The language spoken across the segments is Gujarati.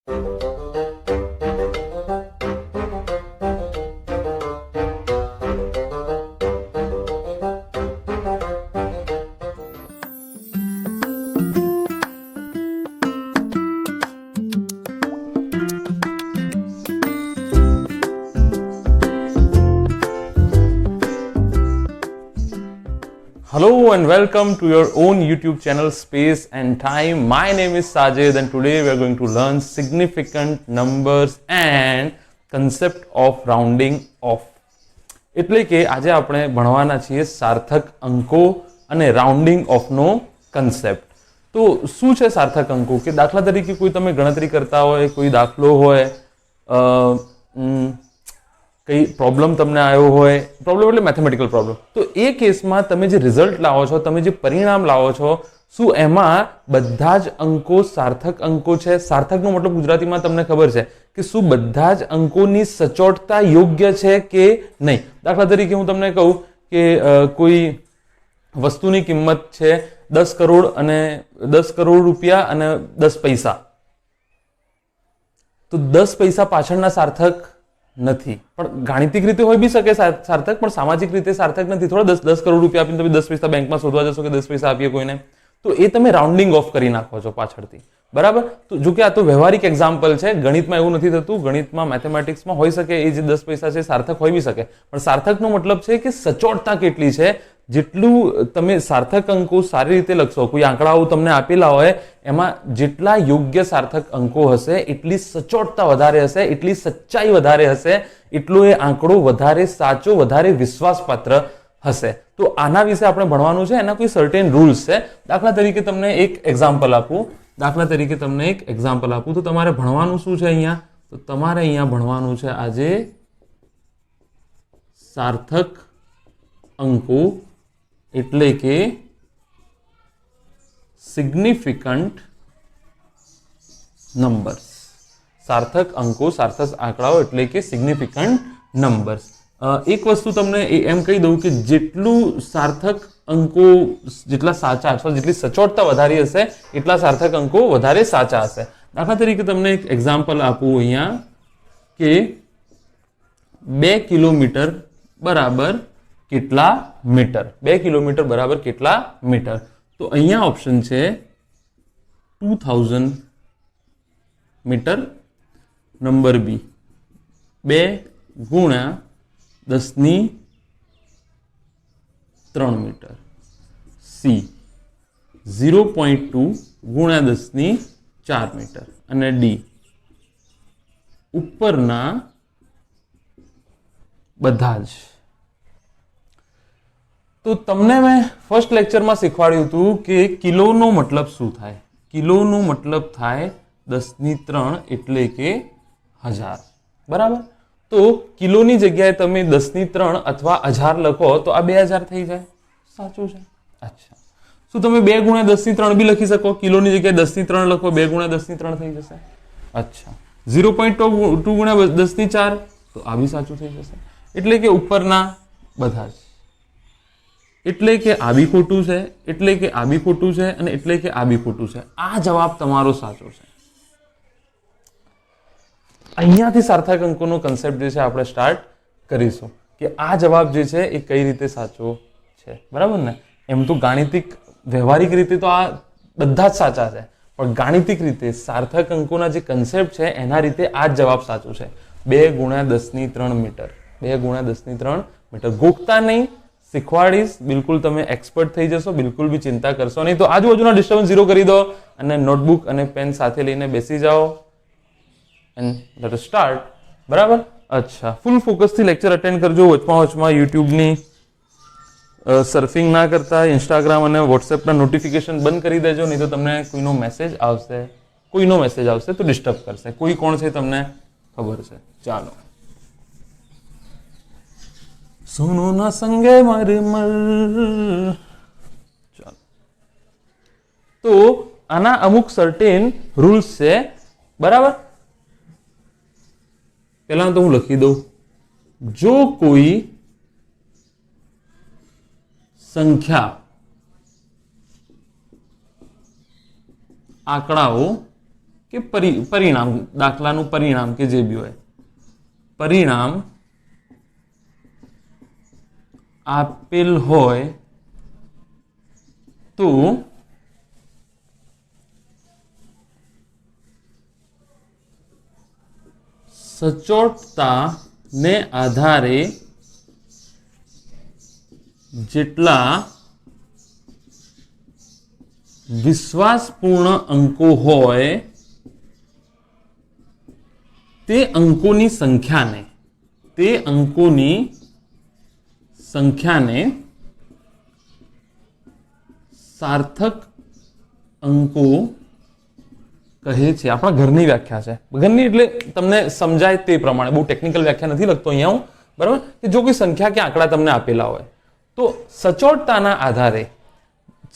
Hello and welcome to your own YouTube channel Space and Time. My name is Sajid and today we are going to learn significant numbers and concept of rounding off. એટલે કે આજે આપણે ભણવાના છીએ સાર્થક અંકો અને રાઉન્ડિંગ ઓફનો કન્સેપ્ટ. તો શું છે સાર્થક અંકો? કે દાખલા તરીકે કોઈ તમે ગણતરી કરતા હોય, કોઈ દાખલો હોય, કઈ પ્રોબ્લેમ તમને આવ્યો હોય, પ્રોબ્લેમ એટલે મેથેમેટિકલ પ્રોબ્લેમ, તો એ કેસમાં તમે જે રિઝલ્ટ લાવો છો, તમે જે પરિણામ લાવો છો, શું એમાં બધા જ અંકો સાર્થક અંકો છે? સાર્થકનો મતલબ ગુજરાતીમાં તમને ખબર છે કે શું બધા જ અંકોની સચોટતા યોગ્ય છે કે નહીં? દાખલા તરીકે હું તમને કહું કે કોઈ વસ્તુની કિંમત છે 10 કરોડ અને 10 કરોડ રૂપિયા અને 10 પૈસા, તો 10 પૈસા પાછળના સાર્થક નથી, પણ ગાણિતિક રીતે હોઈ બી શકે સાર્થક, પણ સામાજિક રીતે સાર્થક નથી. થોડા 10 કરોડ રૂપિયા આપીને તમે 10 પૈસા બેંકમાં શોધવા જશો કે 10 પૈસા આપીએ કોઈને, તો એ તમે રાઉન્ડિંગ ઓફ કરી નાખો છો પાછળથી, બરાબર? તો જો કે આ તો વ્યવહારિક એક્ઝામ્પલ છે, ગણિતમાં એવું નથી થતું. ગણિતમાં મેથેમેટિક્સમાં હોઈ શકે એ જે 10 પૈસા છે સાર્થક હોઈ બી શકે, પણ સાર્થકનો મતલબ છે કે સચોટતા કેટલી છે. જેટલું તમે સાર્થક અંકો સારી રીતે લખશો, કોઈ આંકડાઓ તમને આપેલા હોય એમાં જેટલા યોગ્ય સાર્થક અંકો હશે એટલી સચોટતા વધારે હશે, એટલી સચ્ચાઈ વધારે હશે, એટલો એ આંકડો વધારે સાચો, વધારે વિશ્વાસપાત્ર હશે. તો આના વિશે આપણે ભણવાનું છે, એના કોઈ સર્ટેન રૂલ્સ છે. દાખલા તરીકે તમને એક એક્ઝામ્પલ આપું, તો તમારે ભણવાનું શું છે અહીંયા? તો તમારે અહીંયા ભણવાનું છે આજે સાર્થક અંકો એટલે કે સિગ્નિફિકન્ટ નંબર્સ. સાર્થક અંકો, સાર્થક આંકડાઓ એટલે કે સિગ્નિફિકન્ટ નંબર્સ. એક વસ્તુ તમને એમ કહી દઉં કે જેટલું સાર્થક અંકો જેટલા સાચા અથવા જેટલી સચોટતા વધારી હશે એટલા સાર્થક અંકો વધારે સાચા હશે. દાખલા તરીકે તમને એક એક્ઝામ્પલ આપું અહીંયા કે 2 કિલોમીટર બરાબર કેટલા મીટર? 2 કિલોમીટર બરાબર કેટલા મીટર? તો અહીંયા ઓપ્શન છે 2000 મીટર. નંબર બી 2 ગુણ્યા 10 3 મીટર. સી 0.2 ગુણ્યા 10 4 મીટર. અને ડી ઉપરના બધા જ. તો તમને મેં ફર્સ્ટ લેક્ચરમાં શીખવાડ્યું હતું કે કિલોનો મતલબ શું થાય. કિલોનો મતલબ થાય 10³ એટલે કે 1000, બરાબર? તો કિલોની જગ્યાએ તમે 10³ અથવા 1000 લખો તો આ 2000 થઈ જાય. સાચું છે? અચ્છા, શું તમે 2 ગુણ્યા 10³ બી લખી શકો? કિલોની જગ્યાએ 10³ લખો, 2 ગુણ્યા 10³ થઈ જશે. અચ્છા, 0.2 ગુણ્યા 10⁴ તો આ બી સાચું થઈ જશે. એટલે કે ઉપરના બધા જ. એટલે કે આ બી ખોટું છે, એટલે કે આ બી ખોટું છે, અને એટલે કે આ બી ખોટું છે. આ જવાબ તમારો સાચો છે. અહીંયાથી સાર્થક અંકોનો કન્સેપ્ટ જે છે આપણે સ્ટાર્ટ કરીશું કે આ જવાબ જે છે એ કઈ રીતે સાચો છે, બરાબર ને? એમ તો ગાણિતિક વ્યવહારિક રીતે તો આ બધા જ સાચા છે, પણ ગાણિતિક રીતે સાર્થક અંકોના જે કન્સેપ્ટ છે એના રીતે આ જ જવાબ સાચો છે. 2 ગુણ્યા 10³ મીટર. 2 ગુણ્યા 10³ મીટર. ગોખતા નહીં, શીખવાડીશ, બિલકુલ તમે એક્સપર્ટ થઈ જશો, બિલકુલ બી ચિંતા કરશો નહીં. તો આજુબાજુના ડિસ્ટર્બન્સ 0 કરી દો અને નોટબુક અને પેન સાથે લઈને બેસી જાઓ એન્ડ લેટ અસ સ્ટાર્ટ, બરાબર? અચ્છા, ફૂલ ફોકસથી લેક્ચર અટેન્ડ કરજો. વચમાં યુટ્યુબની સર્ફિંગ ના કરતા, ઇન્સ્ટાગ્રામ અને વોટ્સએપના નોટિફિકેશન બંધ કરી દેજો, નહીં તો તમને કોઈનો મેસેજ આવશે તો ડિસ્ટર્બ કરશે. કોઈ કોણ છે તમને ખબર છે. ચાલો, સોનો ના સંગે મારે મર. ચાલો, તો આના અમુક સર્ટેન રૂલ્સ છે, બરાબર? પહેલા તો હું લખી દઉં. જો કોઈ સંખ્યા આંકડાઓ કે પરિણામ, દાખલાનું પરિણામ કે જે બી હોય, પરિણામ આપેલ હોય તો સચોટતા ને આધારે જેટલા વિશ્વાસપૂર્ણ અંકો હોય તે અંકોની સંખ્યાને સાર્થક અંકો કહે છે. આપણા ઘરની વ્યાખ્યા છે. ઘરની એટલે તમને સમજાય તે પ્રમાણે, બહુ ટેકનિકલ વ્યાખ્યા નથી લખતો અહીંયા હું, બરાબર, કે જો કોઈ સંખ્યા કે આંકડા તમને આપેલા હોય તો સચોટતાના આધારે,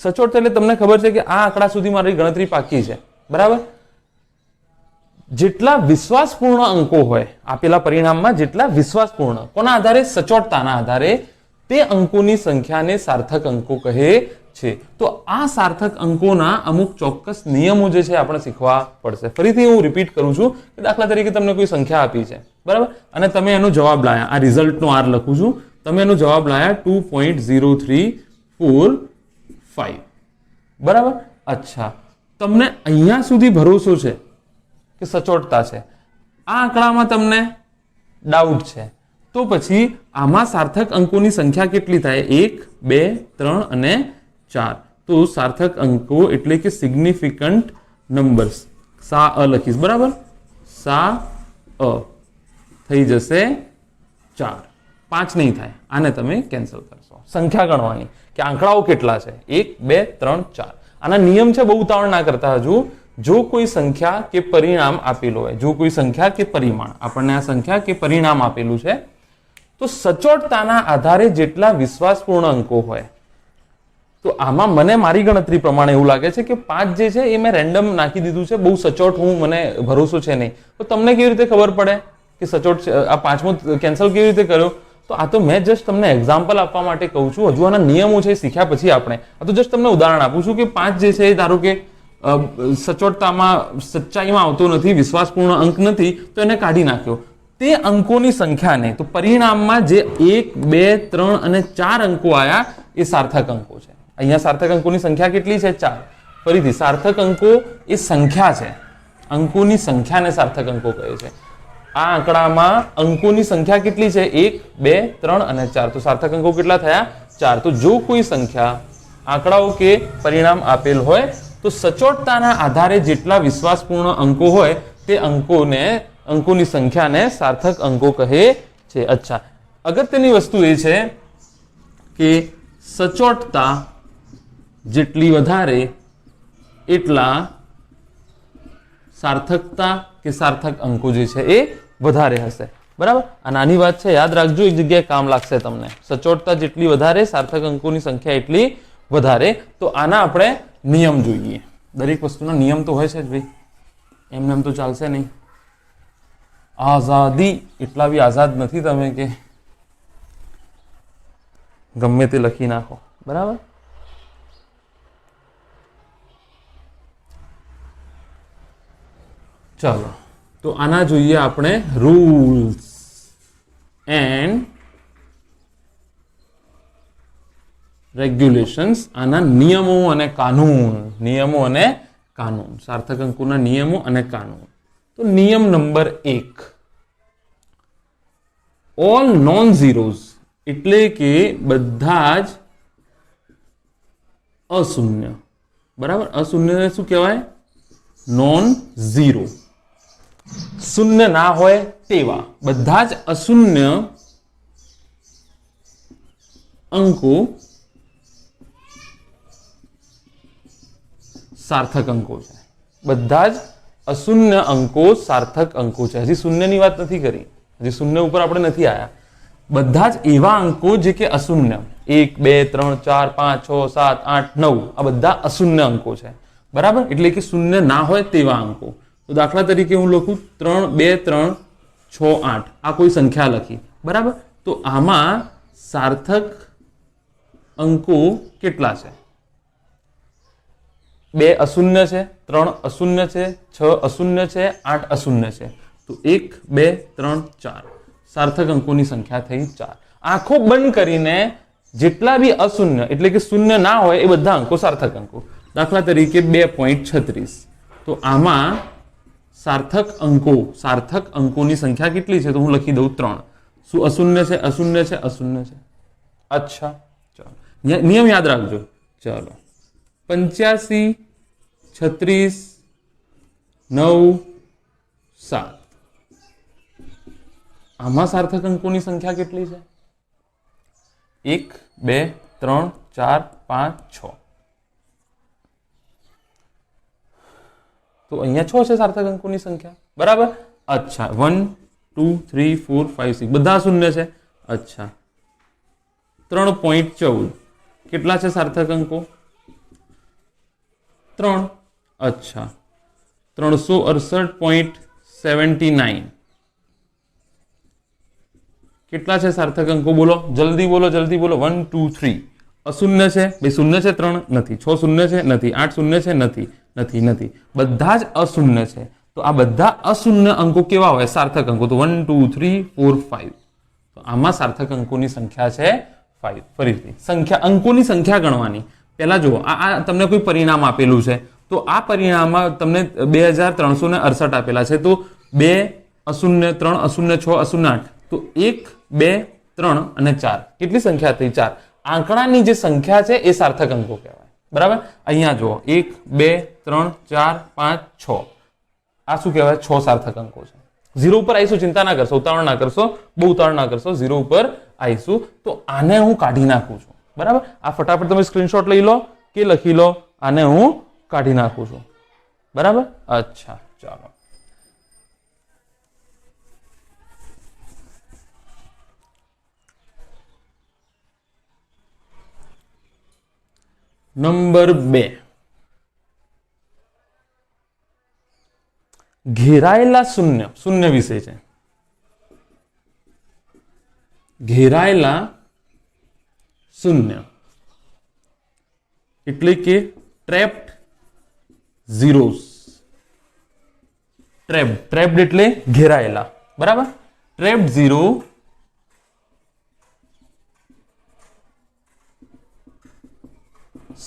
સચોટતા એટલે તમને ખબર છે કે આ આંકડા સુધી મારી ગણતરી પાકી છે, બરાબર, જેટલા વિશ્વાસપૂર્ણ અંકો હોય આપેલા પરિણામમાં, જેટલા વિશ્વાસપૂર્ણ, કોના આધારે? સચોટતાના આધારે તે અંકોની સંખ્યાને સાર્થક અંકો કહે છે. તો આ સાર્થક અંકોના અમુક ચોક્કસ નિયમો જે છે આપણે શીખવા પડશે. ફરીથી હું રિપીટ કરું છું કે દાખલા તરીકે તમને કોઈ સંખ્યા આપી છે, બરાબર, અને તમે એનો જવાબ લાયા, આ રિઝલ્ટનો આર લખું છું, તમે એનો જવાબ લાયા 2.0345, બરાબર. અચ્છા, તમને અહીંયા સુધી ભરોસો છે કે સચોટતા છે, આ આંકડામાં તમને ડાઉટ છે, તો પછી આમાં સાર્થક અંકોની સંખ્યા કેટલી થાય? 1, 2, 3 અને 4. તો સાર્થક અંકો એટલે કે સિગ્નિફિકન્ટ નંબર્સ, સા અ લખીશ, બરાબર, સા અ થઈ જશે 4, 5 નહીં થાય, આને તમે કેન્સલ કરશો. સંખ્યા ગણવાની કે આંકડાઓ કેટલા છે, 1, 2, 3, 4. આના નિયમ છે, બહુ ઉતાવળ ના કરતા. હજુ જો કોઈ સંખ્યા કે પરિણામ આપેલું હોય, જો કોઈ સંખ્યા કે પરિમાણ, આપણને આ સંખ્યા કે પરિણામ આપેલું છે, તો સચોટતાના આધારે જેટલા વિશ્વાસપૂર્ણ અંકો હોય, તો આમાં મને મારી ગણતરી પ્રમાણે એવું લાગે છે કે 5 જે છે એ મેં રેન્ડમ નાખી દીધું છે, બહુ સચોટ મને ભરોસો છે નહીં. તો તમને કેવી રીતે ખબર પડે કે સચોટ છે? આ 5મો કેન્સલ કેવી રીતે કર્યો? તો આ તો મેં જસ્ટ તમને એક્ઝામ્પલ આપવા માટે કહું છું. હજુ આના નિયમો છે શીખ્યા પછી આપણે, આ તો જસ્ટ તમને ઉદાહરણ આપું છું કે 5 જે છે એ ધારો કે સચોટતામાં, સચ્ચાઈમાં આવતો નથી, વિશ્વાસપૂર્ણ અંક નથી, તો એને કાઢી નાખ્યો. તે અંકોની સંખ્યાને, તો પરિણામમાં જે 1, 2, 3 અને 4 અંકો આયા એ સાર્થક અંકો છે. અહીંયા સાર્થક અંકોની સંખ્યા કેટલી છે? 4. ફરીથી, સાર્થક અંકો એ સંખ્યા છે, અંકોની સંખ્યાને સાર્થક અંકો કહે છે. આ આંકડામાં અંકોની સંખ્યા કેટલી છે? 1, 2, 3 અને 4. તો સાર્થક અંકો કેટલા થયા? 4. તો જો કોઈ સંખ્યા, આંકડાઓ કે પરિણામ આપેલ હોય તો સચોટતાના આધારે જેટલા વિશ્વાસપૂર્ણ અંકો હોય તે અંકોની સંખ્યાને સાર્થક અંકો કહે છે. અચ્છા, અગત્યની વસ્તુ એ છે કે સચોટતા જેટલી વધારે એટલા સાર્થકતા કે સાર્થક અંકો જે છે એ વધારે હશે, બરાબર. આ નાની વાત છે, યાદ રાખજો, એક જગ્યાએ કામ લાગશે તમને. સચોટતા જેટલી વધારે, સાર્થક અંકોની સંખ્યા એટલી વધારે. તો આના આપણે નિયમ જોઈએ. દરેક વસ્તુના નિયમ તો હોય છે જ ભાઈ, એમને એમ તો ચાલશે નહીં. આઝાદી, એટલા બી આઝાદ નથી તમે કે ગમે તે લખી નાખો, બરાબર. ચાલો, તો આના જોઈએ આપણે રૂલ્સ એન્ડ રેગ્યુલેશન્સ. આના નિયમો અને કાનૂન, નિયમો અને કાનૂન, સાર્થક અંકોના નિયમો અને કાનૂન. તો નિયમ નંબર 1, ઓલ નોન ઝીરોઝ એટલે કે બધા જ અશૂન્ય, બરાબર. અશૂન્ય શું કહેવાય? Non zero. શૂન્ય ના હોય તેવા બધા જ અશૂન્ય અંકો સાર્થક અંકો છે. બધા જ અશૂન્ય અંકો સાર્થક અંકો છે. હજી શૂન્યની વાત નથી કરી, હજી શૂન્ય ઉપર આપણે નથી આવ્યા. બધા જ એવા અંકો જે કે અશૂન્ય, 1, 2, 3, 4, 5, 6, 7, 8, 9, આ બધા અશૂન્ય અંકો છે, બરાબર. એટલે કે શૂન્ય ના હોય તેવા અંકો. તો દાખલા તરીકે હું લખું 3, 2, 3, 6, 8, આ કોઈ સંખ્યા લખી, બરાબર. તો આમાં સાર્થક અંકો કેટલા છે? 2 અશૂન્ય છે, 3 અશૂન્ય છે, 6 અશૂન્ય છે, 8 અશૂન્ય છે. તો 1 2 3 4 સાર્થક અંકોની સંખ્યા થઈ 4. આંખો બંધ કરીને જેટલા બી અશૂન્ય એટલે કે શૂન્ય ના હોય એ બધા અંકો સાર્થક અંકો. દાખલા તરીકે 2.36. તો આમાં સાર્થક અંકોની સંખ્યા કેટલી છે? તો હું લખી દઉં 3. શું અશૂન્ય છે? અશૂન્ય છે, અશૂન્ય છે. અચ્છા, ચાલો નિયમ યાદ રાખજો. ચાલો 85 36 9 7. આમાં સાર્થક અંકોની સંખ્યા કેટલી છે? 1 2 3 4 5 6. તો અહીંયા 6 છે સાર્થક અંકોની સંખ્યા, બરાબર. અચ્છા 1 2 3 4 5 6 બધા શૂન્ય છે. અચ્છા 3.14 કેટલા છે સાર્થક અંકો? 3. અચ્છા 368.79 કેટલા છે સાર્થક અંકો? બોલો જલ્દી બોલો, જલ્દી બોલો. 1 2 3 અશૂન્ય છે ભાઈ, શૂન્ય છે 3 નથી, 6 શૂન્ય છે નથી, 8 શૂન્ય છે નથી, નથી નથી, બધા જ અશૂન્ય છે. તો આ બધા અશૂન્ય અંકો કેવા હોય? સાર્થક અંકો. તો 1 2 3 4 5. તો આમાં સાર્થક અંકોની સંખ્યા છે 5. ફરીથી અંકોની સંખ્યા ગણવાની પહેલા જુઓ, આ તમને કોઈ પરિણામ આપેલું છે, તો આ પરિણામમાં તમને 2368 આપેલા છે. તો 2 અશૂન્ય 3 અશૂન્ય 6 અશૂન્ય 8. તો 1 2 3 અને 4 કેટલી સંખ્યા થઈ? 4. આંકડાની જે સંખ્યા છે એ સાર્થક અંકો કહેવાય, બરાબર. અહીંયા જુઓ 1 2 3 4 5 6. આ શું કહેવાય? 6 સાર્થક અંકો છે. 0 ઉપર આવીશું, ચિંતા ના કરશો, ઉતાવળ ના કરશો, બહુ ઉતાવળ ના કરશો. 0 ઉપર આવીશું. તો આને હું કાઢી નાખું છું, બરાબર. આ ફટાફટ તમે સ્ક્રીનશોટ લઈ લો કે લખી લો. આને હું કાઢી નાખું છું, બરાબર. અચ્છા ચાલો નંબર 2. ઘેરાયેલા શૂન્ય વિશે છે. ઘેરાયેલા શૂન્ય એટલે કે ટ્રેપ્ડ ઝીરોસ. ટ્રેપ્ડ એટલે ઘેરાયેલા, બરાબર. ટ્રેપ્ડ ઝીરો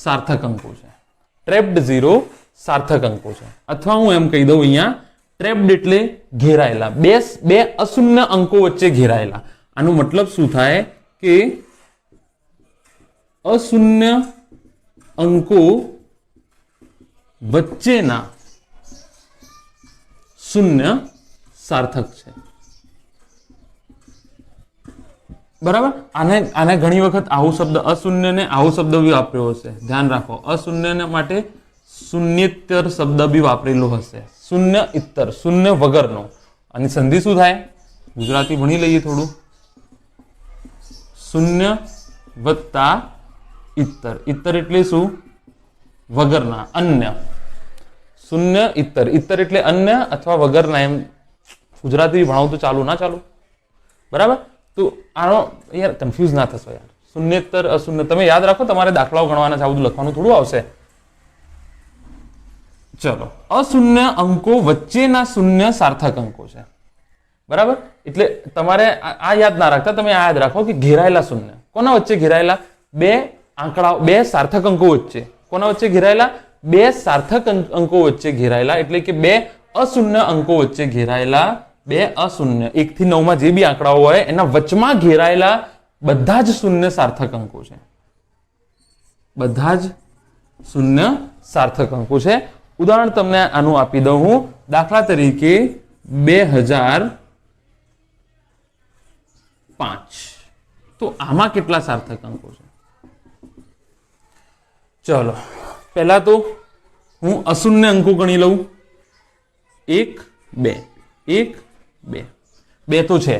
સાર્થક અંકો છે. ટ્રેપ્ડ ઝીરો સાર્થક અંકો છે. અથવા હું એમ કહી દઉં અહીંયા ટ્રેપ્ડ એટલે ઘેરાયેલા, બે અશૂન્ય અંકો વચ્ચે ઘેરાયેલા. આનો મતલબ શું થાય કે અશૂન્ય અંકો વચ્ચેના શૂન્ય સાર્થક છે, બરાબર. આને ઘણી વખત આવો શબ્દ અશૂન્ય ને આવો શબ્દ બી વાપર્યો હશે, ધ્યાન રાખો. અશૂન્ય માટે શૂન્યેતર શબ્દ બી વાપરેલો હશે. શૂન્ય ઇત્તર, શૂન્ય વગરનો. અને સંધિ શું થાય? ગુજરાતી ભણી લઈએ થોડું. શૂન્ય વત્તા ઇત્તર. ઇત્તર એટલે શું? વગરના, અન્ય. શૂન્ય ઇત્તર. ઇત્તર એટલે અન્ય અથવા વગરના. એમ ગુજરાતી ભણાવું તો ચાલુ ના ચાલુ, બરાબર. તો આનો યાર કન્ફ્યુઝ ના થશો યાર. શૂન્યેતર અશૂન્ય તમે યાદ રાખો, તમારે દાખલાઓ ગણવાના છે, આ બધું લખવાનું થોડું આવશે. ચલો, અશૂન્ય અંકો વચ્ચેના શૂન્ય સાર્થક અંકો છે, બરાબર. એટલે તમારે આ યાદ ના રાખતા, તમે આ યાદ રાખો કે ઘેરાયેલા શૂન્ય કોના વચ્ચે ઘેરાયેલા? બે આંકડા, બે સાર્થક અંકો વચ્ચે. કોના વચ્ચે ઘેરાયેલા? બે સાર્થક અંકો વચ્ચે ઘેરાયેલા. એટલે કે બે અશૂન્ય અંકો વચ્ચે ઘેરાયેલા. બે અશૂન્ય 1 થી 9 માં જે બી આંકડાઓ હોય એના વચમાં ઘેરાયેલા બધા જ શૂન્ય સાર્થક અંકો છે. બધા જ શૂન્ય સાર્થક અંકો છે. ઉદાહરણ તમને આનું આપી દઉં હું. દાખલા તરીકે 2005. તો આમાં કેટલા સાર્થક અંકો છે? ચલો પહેલા તો હું અશૂન્ય અંકો ગણી લઉં. 1 2 1 2 2 તો છે.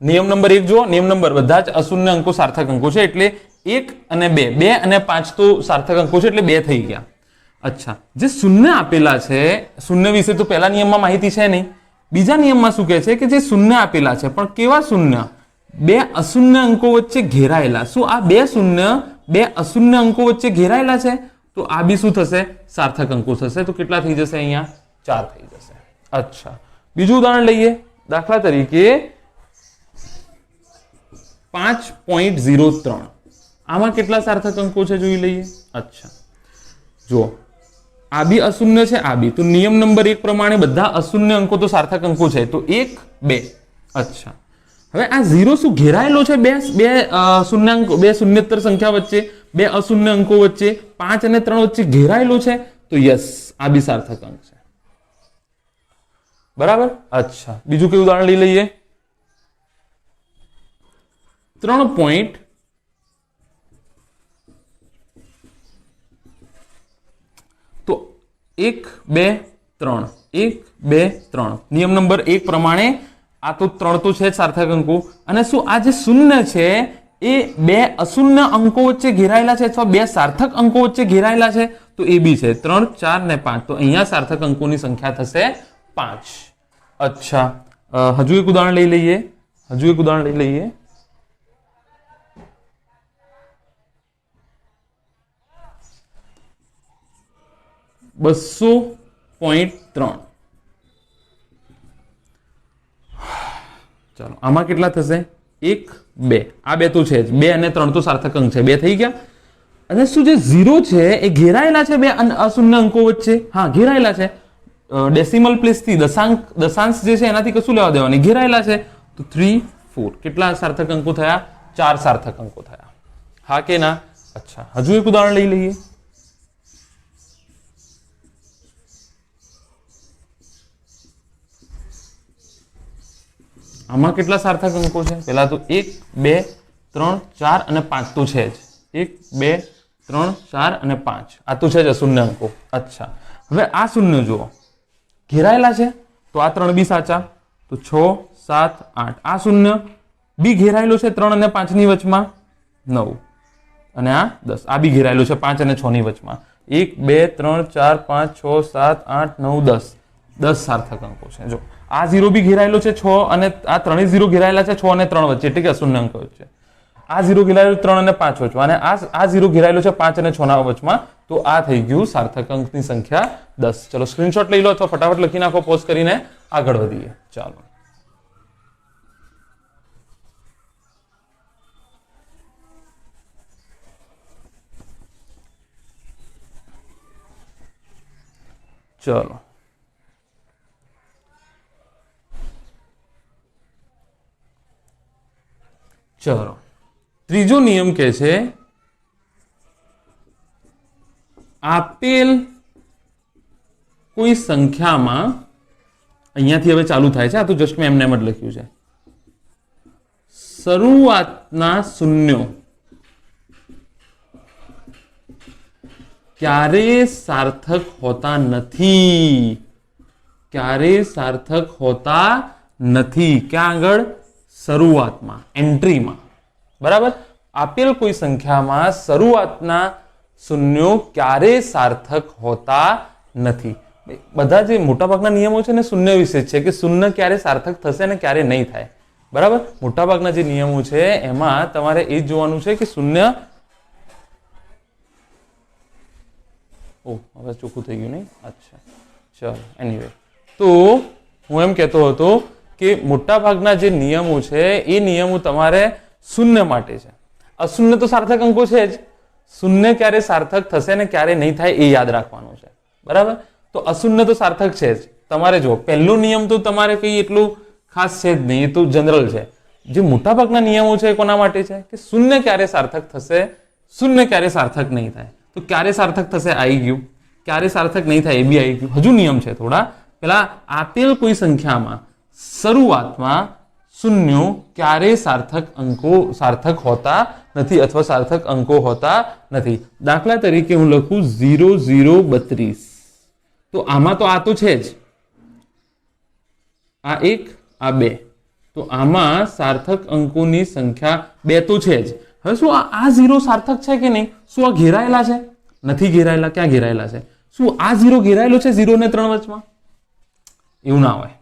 નિયમ નંબર 1 જુઓ. નિયમ નંબર બધા જ અશૂન્ય અંકો સાર્થક અંકો છે. એટલે 1 અને 2, 2 અને 5 તો સાર્થક અંકો છે એટલે 2 થઈ ગયા. અચ્છા, જે શૂન્ય આપેલા છે, શૂન્ય વિશે તો પહેલા નિયમમાં માહિતી છે નહીં. બીજા નિયમમાં શું કહે છે કે જે શૂન્ય આપેલા છે, પણ કેવા શૂન્ય? બે અશૂન્ય અંકો વચ્ચે ઘેરાયેલા. શું આ બે અશૂન્ય અંકો વચ્ચે ઘેરાયેલા છે? તો તો આ બી શું થશે? સાર્થક અંકો થશે. તો કેટલા થઈ જશે? અહીંયા 4 થઈ જશે. અચ્છા, બીજું ઉદાહરણ લઈએ. દાખલા તરીકે 5.03. આમાં કેટલા સાર્થક અંકો છે જોઈ લઈએ. અચ્છા, જો આ બી અશૂન્ય છે, આ બી. તો નિયમ નંબર 1 પ્રમાણે બધા અશૂન્ય અંકો તો સાર્થક અંકો છે. તો 1, 2. અચ્છા, હવે આ 0 શું ઘેરાયેલો છે બે શૂન્યાંક, બે શૂન્યેતર સંખ્યા વચ્ચે, બે અશૂન્ય અંકો વચ્ચે, 5 અને 3 વચ્ચે ઘેરાયેલો છે? તો યસ, આ બી સાર્થક અંક છે. બરાબર. અચ્છા, બીજું કયું ઉદાહરણ લઈ લઈએ. 3. તો 1, 2, 3. 1, 2, 3. નિયમ નંબર 1 પ્રમાણે આ તો 3 તો છે જ સાર્થક અંકો. અને શું આ જે શૂન્ય છે એ બે અશૂન્ય અંકો વચ્ચે ઘેરાયેલા છે અથવા બે સાર્થક અંકો વચ્ચે ઘેરાયેલા છે? તો એ બી છે. 3, 4 ને 5. તો અહીંયા સાર્થક અંકોની સંખ્યા થશે 5. અચ્છા, હજુ એક ઉદાહરણ લઈ લઈએ. 200.3. ચાલો, આમાં કેટલા થશે? 1, 2. આ બે તો છે જ. 2 અને 3 તો સાર્થક અંક છે. 2 થઈ ગયા. અને શું જે 0 છે એ ઘેરાયેલા છે બે અશૂન્ય અંકો વચ્ચે? હા, ઘેરાયેલા છે. ડેસિમલ પ્લેસ થી દશાંશ જે છે એનાથી કશું લેવા દેવાની, ઘેરાયેલા છે. તો 3, 4. કેટલા સાર્થક અંકો થયા? 4 સાર્થક અંકો થયા. હા કે ના? અચ્છા, હજુ એક ઉદાહરણ લઈ લઈએ. આમાં કેટલા સાર્થક અંકો છે? પેલા તો 1, 2, 3, 4 અને 5 તો છે જ. 1, 2, 3, 4 અને 5 આ તો છે જ અશૂન્ય અંકો. અચ્છા, હવે આ શૂન્ય જુઓ, ઘેરાયેલા છે. તો આ 3 બી સાચા. તો 6, 7, 8. આ શૂન્ય બી ઘેરાયેલો છે 3 અને 5 ની વચમાં. 9 અને આ 10. આ બી ઘેરાયેલો છે 5 અને 6 ની વચમાં. 1, 2, 3, 4, 5, 6, 7, 8, 9, 10. 10 સાર્થક અંકો છે. જો આ 0 બી ઘેરાયેલો છે 6 અને આ 3 0 ઘેરાયેલા છે 6 અને 3 વચ્ચે, એટલે કે અશૂન્ય અંકો વચ્ચે. આ 0 ઘેરાયેલો 3 અને 5 વચમાં, અને આ 0 ઘેરાયેલો છે 5 અને 6 ના વચમાં. તો આ થઈ ગયું સાર્થક અંકની સંખ્યા 10. ચલો, સ્ક્રીનશોટ લઈ લો અથવા ફટાફટ લખી નાખો, પોઝ કરીને આગળ વધીએ. ચાલો, ચલો, ત્રીજો નિયમ કહે છે આપેલ કોઈ સંખ્યામાં, અહીંયાથી હવે ચાલુ થાય છે, આ તો જસ્ટ મેં એમને એમ જ લખ્યું છે, શરૂઆતના શૂન્યો ક્યારે સાર્થક હોતા નથી. ક્યારે સાર્થક હોતા નથી. ક્યાં આગળ? શરૂઆતમાં, એન્ટ્રીમાં. બરાબર. આપેલ કોઈ સંખ્યામાં શરૂઆતના શૂન્યો ક્યારે સાર્થક હોતા નથી. બધા જે મોટાભાગના નિયમો છે ને શૂન્ય વિશે છે, કે શૂન્ય ક્યારે સાર્થક થશે ને ક્યારે નહીં થાય. બરાબર. મોટાભાગના જે નિયમો છે એમાં તમારે એ જોવાનું છે કે શૂન્ય, હવે ચોખ્ખું થઈ ગયું નહીં. અચ્છા, ચલો, એનીવે. તો હું એમ કહેતો હતો કે મોટાભાગના જે નિયમો છે એ નિયમો તમારે શૂન્ય માટે છે. અશૂન્ય તો સાર્થક અંકો છે જ. શૂન્ય ક્યારે સાર્થક થશે ને ક્યારે નહીં થાય એ યાદ રાખવાનું છે. બરાબર. તો અશૂન્ય તો સાર્થક છે જ. તમારે જો પહેલો નિયમ તો તમારે કઈ એટલું ખાસ છે જ નહીં, એ તો જનરલ છે. જે મોટાભાગના નિયમો છે કોના માટે છે? કે શૂન્ય ક્યારે સાર્થક થશે, શૂન્ય ક્યારે સાર્થક નહીં થાય. તો ક્યારે સાર્થક થશે આવી ગયું, ક્યારે સાર્થક નહીં થાય એ બી આવી ગયું. હજુ નિયમ છે થોડા. પેલા આપેલ કોઈ સંખ્યામાં શરૂઆતમાં શૂન્યો ક્યારે સાર્થક હોતા નથી અથવા સાર્થક અંકો હોતા નથી. દાખલા તરીકે હું લખું 0, 0, 32. તો આમાં તો આ તો છે જ, આ 1, આ 2. તો આમાં સાર્થક અંકોની સંખ્યા 2 તો છે જ. હવે શું આ 0 સાર્થક છે કે નહીં? શું આ ઘેરાયેલા છે? નથી ઘેરાયેલા. ક્યાં ઘેરાયેલા છે? શું આ 0 ઘેરાયેલો છે 0 અને 3 વચમાં? એવું ના હોય.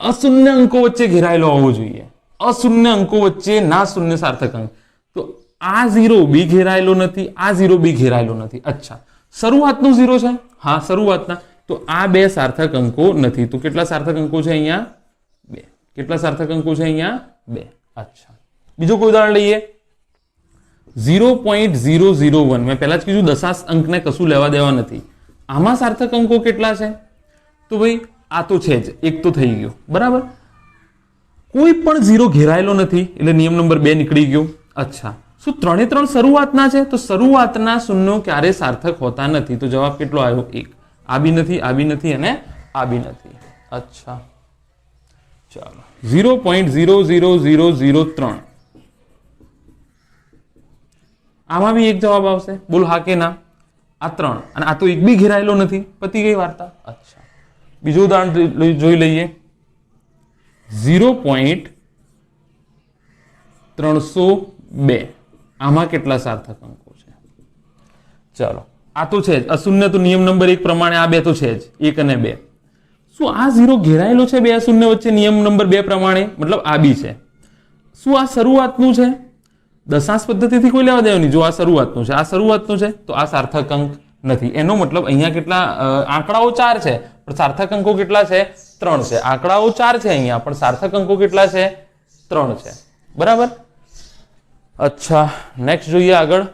અશૂન્ય અંકો વચ્ચે ઘેરાયેલો હોવો જોઈએ. અશૂન્ય અંકો વચ્ચે ના શૂન્ય સાર્થક અંક. તો આ 0 બી ઘેરાયેલો નથી, આ 0 બી ઘેરાયેલો નથી. અચ્છા, શરૂઆતનો 0 છે. હા, શરૂઆતના. તો આ બે સાર્થક અંકો નથી. તો કેટલા સાર્થક અંકો છે અહીંયા? 2. કેટલા સાર્થક અંકો છે અહીંયા? 2. અચ્છા, બીજું કોઈ ઉદાહરણ લઈએ. 0.001. મેં પહેલા જ કીધું દશાંશ અંકને કશું લેવા દેવા નથી. આમાં સાર્થક અંકો કેટલા છે? તો ભાઈ આ તો છે જ, એક તો થઈ ગયો. બરાબર, કોઈ પણ 0 ઘેરાયેલો નથી એટલે નિયમ નંબર 2 નીકળી ગયો. અચ્છા, શું 3 એ 3 શરૂઆતના છે? તો શરૂઆતના શૂન્યો ક્યારે સાર્થક હોતા નથી. તો જવાબ કેટલો આવ્યો? 1. આ બી નથી, આ બી નથી અને આ બી નથી. અચ્છા, ચાલો 0.00003. આમાં બી એક જવાબ આવશે. બોલ હા કે ના? આ 3 અને આ તો એક બી ઘેરાયેલો નથી. પતી ગઈ વાર્તા. અચ્છા, બીજું ઉદાહરણ જોઈ લઈએ. 0.302. આમાં કેટલા સાર્થક અંકો છે? ચાલો, આ તો છે જ અશૂન્ય. તો નિયમ નંબર 1 પ્રમાણે આ બે તો છે જ, 1 અને 2. શું આ 0 ઘેરાયેલો છે બે અશૂન્ય વચ્ચે? નિયમ નંબર 2 પ્રમાણે, મતલબ આ બી છે. શું આ શરૂઆતનું છે? દશાંશ પદ્ધતિથી કોઈ લેવા દેવા નહીં. જો આ શરૂઆતનું છે, આ શરૂઆતનું છે, તો આ સાર્થક અંક નથી. એનો મતલબ અહીંયા કેટલા આંકડાઓ 4 છે પણ સાર્થક અંકો કેટલા છે? 3 છે. આંકડાઓ 4 છે અહીંયા પણ સાર્થક અંકો કેટલા છે? 3 છે. બરાબર. અચ્છા, નેક્સ્ટ જોઈએ આગળ.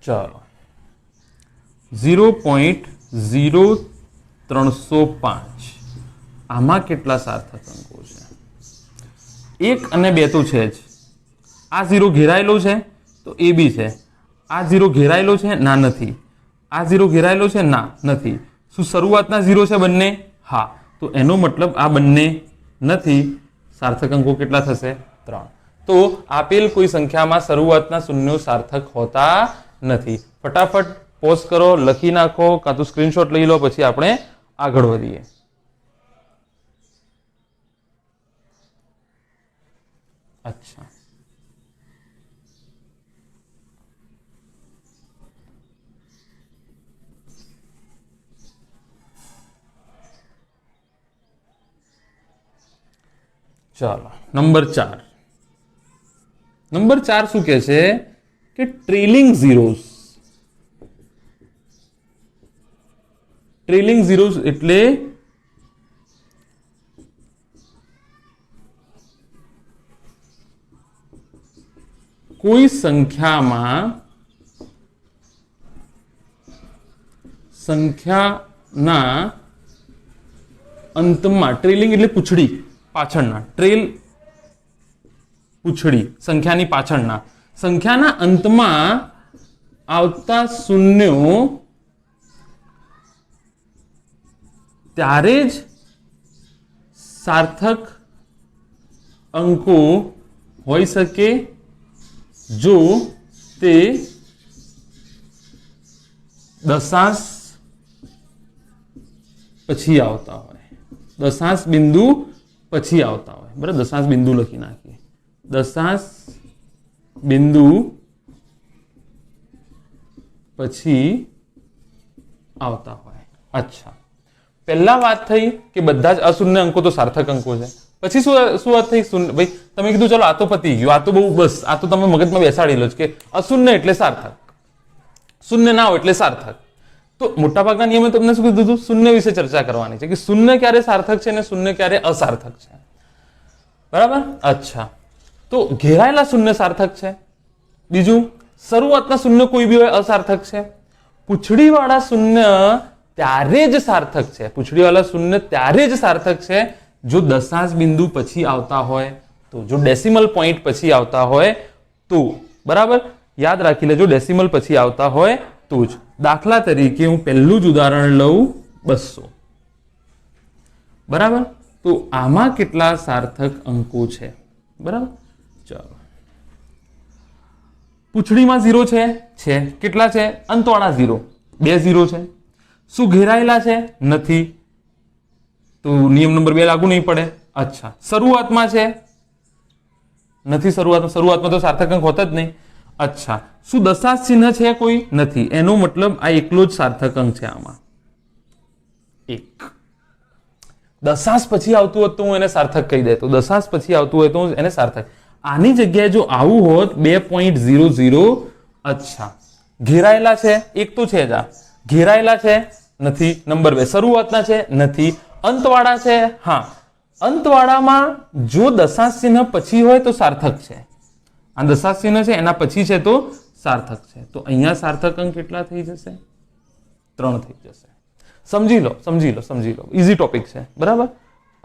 ચાલો, 0.0305. આમાં કેટલા સાર્થક અંકો છે? 1 અને 2 તો છે જ. આ 0 ઘેરાયેલો છે તો એ બી છે. આ 0 ઘેરાયેલો છે? ના, નથી. આ 0 ઘેરાયેલો છે? ના, નથી. શું શરૂઆતના 0 છે બંને? હા. તો એનો મતલબ આ બંને નથી. સાર્થક અંકો કેટલા થશે? 3. તો આપેલ કોઈ સંખ્યામાં શરૂઆતના શૂન્યો સાર્થક હોતા નથી. ફટાફટ પોઝ કરો, લખી નાખો, કાં તો સ્ક્રીનશોટ લઈ લો, પછી આપણે આગળ વધીએ. અચ્છા, ચાલો નંબર 4. નંબર 4 શું કહે છે કે ટ્રેલિંગ ઝીરોઝ. ટ્રેલિંગ ઝીરોઝ એટલે કોઈ સંખ્યાના અંતમાં, ટ્રેલિંગ એટલે પૂંછડી પાછળના, ટ્રેલ પૂંછડી, સંખ્યાની પાછળના, સંખ્યાના અંતમાં આવતા શૂન્યો ત્યારે જ સાર્થક અંકો હોઈ શકે જો તે દશાંશ પછી આવતા હોય. દશાંશ બિંદુ પછી આવતા હોય. બરાબર, દશાંશ બિંદુ લખી નાખીએ. દશાંશ બિંદુ પછી આવતા હોય. અચ્છા, પહેલા વાત થઈ કે બધા જ અશૂન્ય અંકો તો સાર્થક અંકો છે. પછી શું વાત થઈ? શૂન્ય. ભાઈ તમે કીધું ચલો આ તો પતી ગયું, આ તો બહુ બસ, આ તો તમે મગજમાં બેસાડી લો કે અશૂન્ય એટલે સાર્થક, શૂન્ય ના હોય એટલે સાર્થક. તો મોટાભાગના નિયમે તમને શું કીધું હતું? શૂન્ય વિશે ચર્ચા કરવાની છે કે શૂન્ય ક્યારે સાર્થક છે અને શૂન્ય ક્યારે અસાર્થક છે. બરાબર. અચ્છા, તો ઘેરાયેલા શૂન્ય સાર્થક છે. બીજું, શરૂઆતના શૂન્ય કોઈ બી હોય અસાર્થક છે. પૂંછડીવાળા શૂન્ય ત્યારે જ સાર્થક છે. પૂંછડીવાળા શૂન્ય ત્યારે જ સાર્થક છે જો દશાંશ બિંદુ પછી આવતા હોય તો, જો ડેસિમલ પોઈન્ટ પછી આવતા હોય તો. બરાબર, યાદ રાખી લેજો, ડેસિમલ પછી આવતા હોય તો જ. દાખલા તરીકે હું પહેલું જ ઉદાહરણ લઉં, 200. બરાબર, તો આમાં કેટલા સાર્થક અંકો છે? બરાબર, ચાલો. પૂંછડીમાં 0 છે. કેટલા છે? અંતવાળા 0, 2 0 છે. શું ઘેરાયેલા છે? નથી. તો નિયમ નંબર 2 લાગુ નહીં પડે. અચ્છા, શરૂઆતમાં છે? નથી. શરૂઆતમાં તો સાર્થક અંક હોતા જ નહીં. અચ્છા, શું દશાંશ ચિહ્ન છે કોઈ? નથી. એનો મતલબ આ એકલો જ સાર્થક અંક છે આમાં. 1. દશાંશ પછી આવતું હોત તો હું એને સાર્થક કહી દેતો, દશાંશ પછી આવતું હોય તો હું એને સાર્થક. આની જગ્યાએ જો આવું હોત 2.00, અચ્છા ઘેરાયેલા છે, એક તો છે જ આ, ઘેરાયેલા છે નથી, નંબર 2 શરૂઆતના છે નથી, અંતવાળા છે હા, અંતવાળામાં જો દશાંશ ચિહ્ન પછી હોય તો સાર્થક છે, આ દશાંશ ચિહ્ન છે એના પછી છે તો સાર્થક છે. તો અહીંયા સાર્થક અંક કેટલા થઈ જશે? 3 થઈ જશે. સમજી લો, સમજી લો, સમજી લો, ઈઝી ટોપિક છે, બરાબર.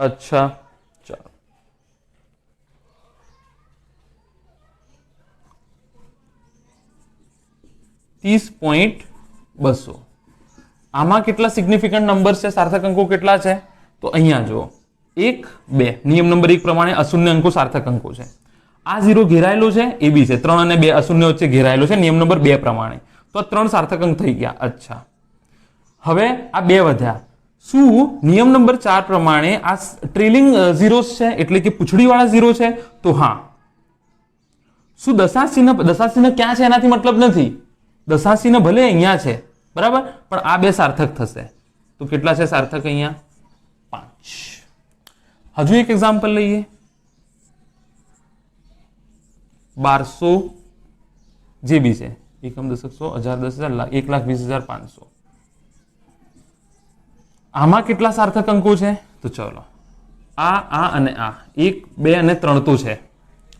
અચ્છા ચાલો, $30.200. આમાં કેટલા સિગ્નિફિકન્ટ નંબર છે, સાર્થક અંકો કેટલા છે? તો અહીંયા જુઓ 1, 2, નિયમ નંબર 1 પ્રમાણે અશૂન્ય અંકો સાર્થક અંકો છે. આ 0 ઘેરાયેલો છે એ બી છે, 3 અને 2 અશૂન્ય વચ્ચે ઘેરાયેલો છે નિયમ નંબર 2 પ્રમાણે. તો આ 3 સાર્થક અંક થઈ ગયા. અચ્છા, હવે આ 2 વધ્યા. શું નિયમ નંબર 4 પ્રમાણે આ ટ્રેલિંગ ઝીરોસ છે એટલે કે પૂંછડીવાળા ઝીરો છે? તો હા. શું દશાંશ ચિહ્ન ક્યાં છે એનાથી મતલબ નથી, દશાંશ ચિહ્ન ભલે અહીંયા છે બરાબર, પણ આ 2 સાર્થક થશે. તો કેટલા છે સાર્થક અહીંયા? 5. હજુ એક એક્ઝામ્પલ લઈએ. 1200 જે બી છે, એકમ દશક 100 1000 10,000 લાખ 1,20,500. આમાં કેટલા સાર્થક અંકો છે? તો ચલો આ અને આ 1, 2 અને 3 તો છે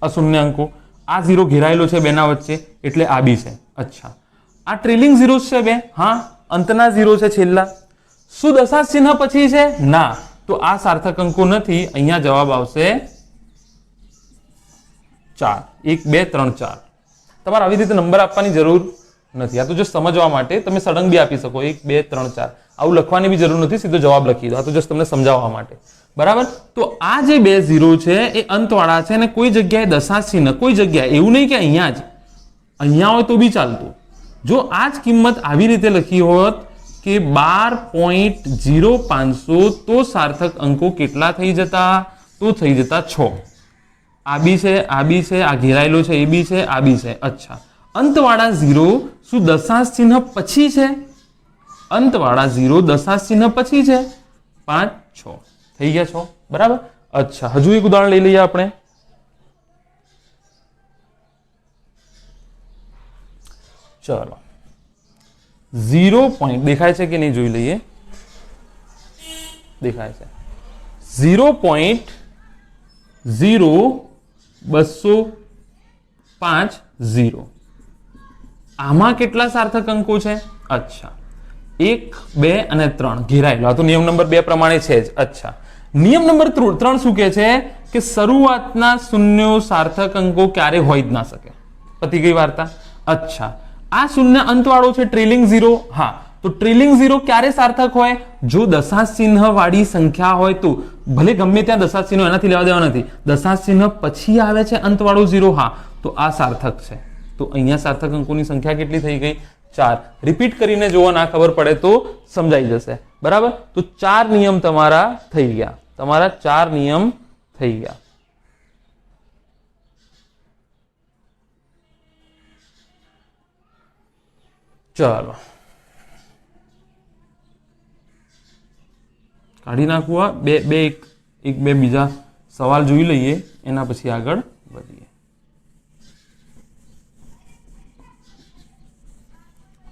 અશૂન્ય અંકો. આ 0 ઘેરાયેલો છે બેના વચ્ચે એટલે આ બી છે. અચ્છા, આ ટ્રેલિંગ ઝીરોસ છે 2, હા અંતના 0 છે છેલ્લા. શું દશાંશ ચિહ્ન પછી છે? ના. તો આ સાર્થક અંકો નથી. અહીંયા જવાબ આવશે 4. 1, 2, 3, 4. તમારે આવી રીતે નંબર આપવાની જરૂર નથી, આ તો જો સમજવા માટે તમે સળંગ બી આપી શકો 1, 2, 3, 4. આવું લખવાની બી જરૂર નથી, સીધો જવાબ લખી દો. આ તો જસ્ટ તમને સમજાવવા માટે, બરાબર. તો આ જે 2 0 છે એ અંતવાળા છે અને કોઈ જગ્યાએ દશાંશ ચિહ્ન, કોઈ જગ્યાએ એવું નહીં કે અહીંયા જ, અહીંયા હોય તો બી ચાલતું. જો આ જ કિંમત આવી રીતે લખી હોત કે 12.0500 તો સાર્થક અંકો કેટલા થઈ જતા? તો થઈ જતા 6. આ બી છે, આ બી છે, આ ઘેરાયેલો છે એ બી છે, આ બી છે. અચ્છા, અંતવાળા 0 શું દશાંશ ચિહ્ન પછી છે? અંતવાળા 0 દશાંશ ચિહ્ન પછી છે. 5, 6 થઈ ગયા 6, બરાબર. અચ્છા, હજુ એક ઉદાહરણ લઈ લઈએ આપણે. ચલો 0. દેખાય છે કે નહીં જોઈ લઈએ. દેખાય છે. 0.0250. આમાં કેટલા સાર્થક અંકો છે? અચ્છા, 1, 2 અને 3 ઘેરાયેલો. આ તો નિયમ નંબર 2 પ્રમાણે છે જ. અચ્છા, નિયમ નંબર 3 શું કહે છે કે શરૂઆતના શૂન્યો સાર્થક અંકો ક્યારે હોય જ ના શકે. પતી ગઈ વાર્તા. અચ્છા, આ શૂન્ય અંતવાળો છે ટ્રેલિંગ 0. હા, તો ટ્રેલિંગ 0 ક્યારે સાર્થક હોય? જો દશાંશ ચિહ્ન વાળી સંખ્યા હોય તો. ભલે ગમે ત્યાં દશાંશ ચિહ્નો, એનાથી લેવા દેવા નથી. દશાંશ ચિહ્ન પછી આવે છે અંતવાળો 0, હા તો આ સાર્થક છે. તો અહીંયા સાર્થક અંકોની સંખ્યા કેટલી થઈ ગઈ? 4. રિપીટ કરીને જોવો, ના ખબર પડે તો સમજાઈ જશે, બરાબર. તો 4 નિયમ તમારા થઈ ગયા, તમારા 4 નિયમ થઈ ગયા. ચાલો કાઢી નાખવું. આ એક બે બીજા સવાલ જોઈ લઈએ, એના પછી આગળ વધીએ.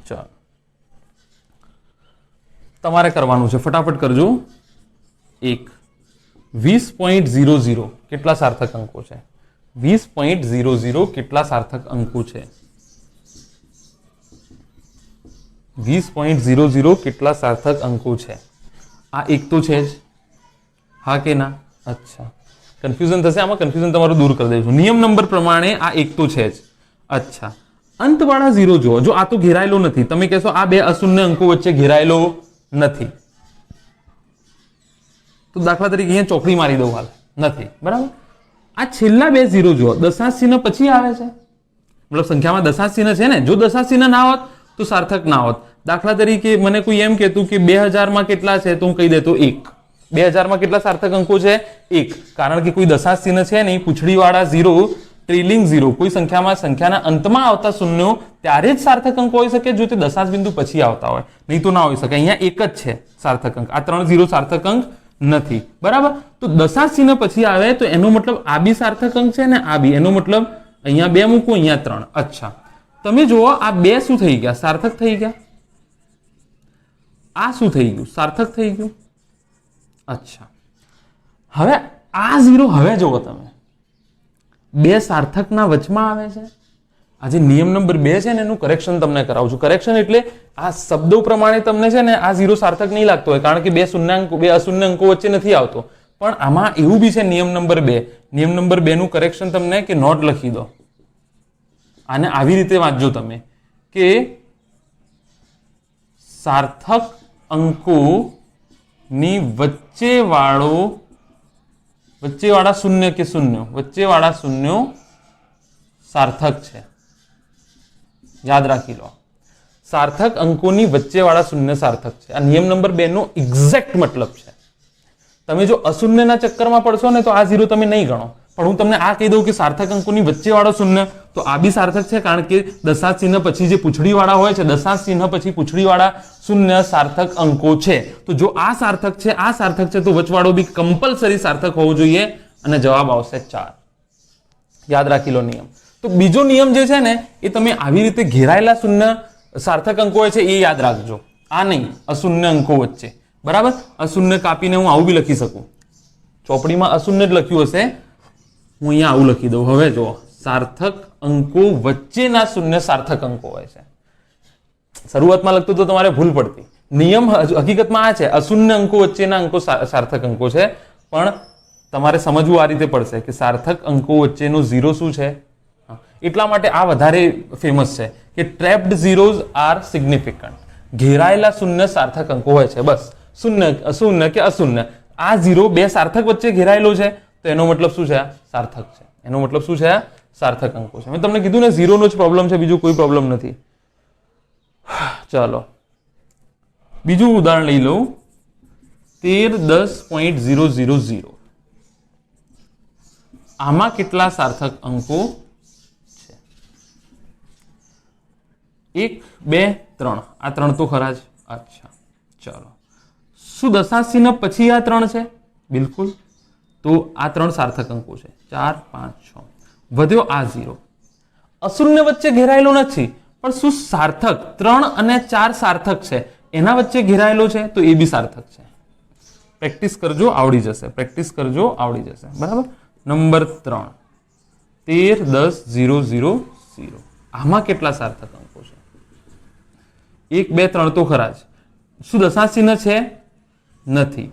ચાલો તમારે કરવાનું છે, ફટાફટ કરજો. 20.00 કેટલા સાર્થક અંકો છે? 20.00 કેટલા સાર્થક અંકો છે? 20.00 કેટલા સાર્થક અંકો છે? આ એક તો છે જ, હા કે ના? અચ્છા, કન્ફ્યુઝન થશે આમાં, કન્ફ્યુઝન તમારું દૂર કરી દઈશું. નિયમ નંબર પ્રમાણે આ એક તો છે જ. અચ્છા, અંતવાળા 0 જુઓ. જો આ તો ઘેરાયેલો નથી, તમે કહેશો આ 2 અશૂન્ય અંકો વચ્ચે ઘેરાયેલો નથી, તો દાખલા તરીકે અહીંયા ચોકડી મારી દઉં, હાલ નથી, બરાબર. આ છેલ્લા 2 0 જુઓ, દશાંશ ચિહ્ન પછી આવે છે, મતલબ સંખ્યામાં દશાંશ ચિહ્ન છે ને. જો દશાંશ ચિહ્ન ના હોત તો સાર્થક ના હોત. દાખલા તરીકે મને કોઈ એમ કહેતું કે 2000 માં કેટલા છે, તો હું કહી દેતો 1. 2000 માં કેટલા સાર્થક અંકો છે? 1. કારણ કે કોઈ દશાંશ ચિહ્ન છે નહીં, પૂંછડીવાળા 0, ટ્રેલિંગ 0, કોઈ સંખ્યાના અંતમાં આવતા શૂન્યો ત્યારે જ સાર્થક અંક હોઈ શકે જો તે દશાંશ બિંદુ પછી આવતા હોય, નહીં તો ના હોઈ શકે. અહીંયા એક જ છે સાર્થક અંક, આ 3 0 સાર્થક અંક નથી. બરાબર, તો દશાંશ ચિહ્ન પછી આવે તો એનો મતલબ આ બી સાર્થક અંક છે ને આ બી, એનો મતલબ અહીંયા 2 મૂકું, અહીંયા 3. અચ્છા, તમે જુઓ આ 2 શું થઈ ગયા? સાર્થક થઈ ગયા. આ શું થઈ ગયું? સાર્થક થઈ ગયું. અચ્છા, હવે આ 0 હવે જુઓ તમે, 2 સાર્થકના વચમાં આવે છે. આજે નિયમ નંબર 2 છે ને એનું કરેક્શન તમને કરાવું છું. કરેક્શન એટલે આ શબ્દો પ્રમાણે તમને છે ને આ 0 સાર્થક નહીં લાગતો હોય, કારણ કે 2 શૂન્યાંક 2 અશૂન્ય અંકો વચ્ચે નથી આવતો. પણ આમાં એવું બી છે નિયમ નંબર 2. નિયમ નંબર 2 નું કરેક્શન તમને કે નોટ લખી દો. આને આવી રીતે વાંચજો તમે કે સાર્થક અંકોની વચ્ચેવાળા શૂન્ય કે શૂન્ય, વચ્ચેવાળા શૂન્યો સાર્થક છે. યાદ રાખી લો, સાર્થક અંકોની વચ્ચેવાળા શૂન્ય સાર્થક છે. આ નિયમ નંબર 2 નો એક્ઝેક્ટ મતલબ છે. તમે જો અશૂન્યના ચક્કરમાં પડશો ને તો આ 0 તમે નહીં ગણો, પણ હું તમને આ કહી દઉં કે સાર્થક અંકોની વચ્ચેવાળો શૂન્ય, તો આ બી સાર્થક છે, કારણ કે દશાંશ ચિહ્ન પછી જે પૂંછડીવાળા હોય છે, દશાંશ ચિહ્ન પછી પૂંછડીવાળા શૂન્ય સાર્થક અંકો છે. તો જો આ સાર્થક છે, આ સાર્થક છે, તો વચવાળો બી કમ્પલસરી સાર્થક હોવો જોઈએ અને જવાબ આવશે 4. યાદ રાખી લો નિયમ. તો બીજો નિયમ જે છે ને એ તમે આવી રીતે ઘેરાયેલા શૂન્ય સાર્થક અંકો હોય છે એ યાદ રાખજો, આ નહીં અશૂન્ય અંકો વચ્ચે. બરાબર, અશૂન્ય કાપીને હું આવું બી લખી શકું, ચોપડીમાં અશૂન્ય જ લખ્યું હશે, હું અહીંયા આવું લખી દઉં. હવે જો સાર્થક અંકો વચ્ચેના શૂન્ય સાર્થક અંકો હોય છે. શરૂઆતમાં લખતું તો તમારે ભૂલ પડતી. નિયમ હકીકતમાં આ છે, અશૂન્ય અંકો વચ્ચેના અંકો સાર્થક અંકો છે, પણ તમારે સમજવું આ રીતે પડશે કે સાર્થક અંકો વચ્ચેનો 0 શું છે. એટલા માટે આ વધારે ફેમસ છે કે ટ્રેપ્ડ ઝીરોઝ આર સિગ્નિફિકન્ટ. ઘેરાયેલા શૂન્ય સાર્થક અંકો હોય છે. બસ શૂન્ય, અશૂન્ય કે અશૂન્ય, આ 0 2 સાર્થક વચ્ચે ઘેરાયેલો છે, તો એનો મતલબ શું છે? સાર્થક છે. એનો મતલબ શું છે? સાર્થક અંકો છે. મેં તમને કીધું ને 0 નો જ પ્રોબ્લેમ છે, બીજો કોઈ પ્રોબ્લેમ નથી. ચાલો બીજું ઉદાહરણ લઈ લઉં. 13 10.000. આમાં કેટલા સાર્થક અંકો છે? 1 2 3. આ 3 તો ખરા જ. અચ્છા, ચાલો, શું દશાંશ ચિહ્ન પછી આ 3 છે? બિલકુલ. તો આ 3 સાર્થક અંકો છે. 4 5 6. વધ્યો આ 0. અશૂન્ય વચ્ચે ઘેરાયેલો નથી, પણ શું સાર્થક 3 અને 4 સાર્થક છે, એના વચ્ચે ઘેરાયેલો છે, તો એ બી સાર્થક છે. પ્રેક્ટિસ કરજો, આવડી જશે. પ્રેક્ટિસ કરજો, આવડી જશે. બરાબર. નંબર 3 13 10 0 0 0. આમાં કેટલા સાર્થક અંકો છે? 1 2 3 તો ખરા જ. શું દશાંશ ચિહ્ન છે? નથી.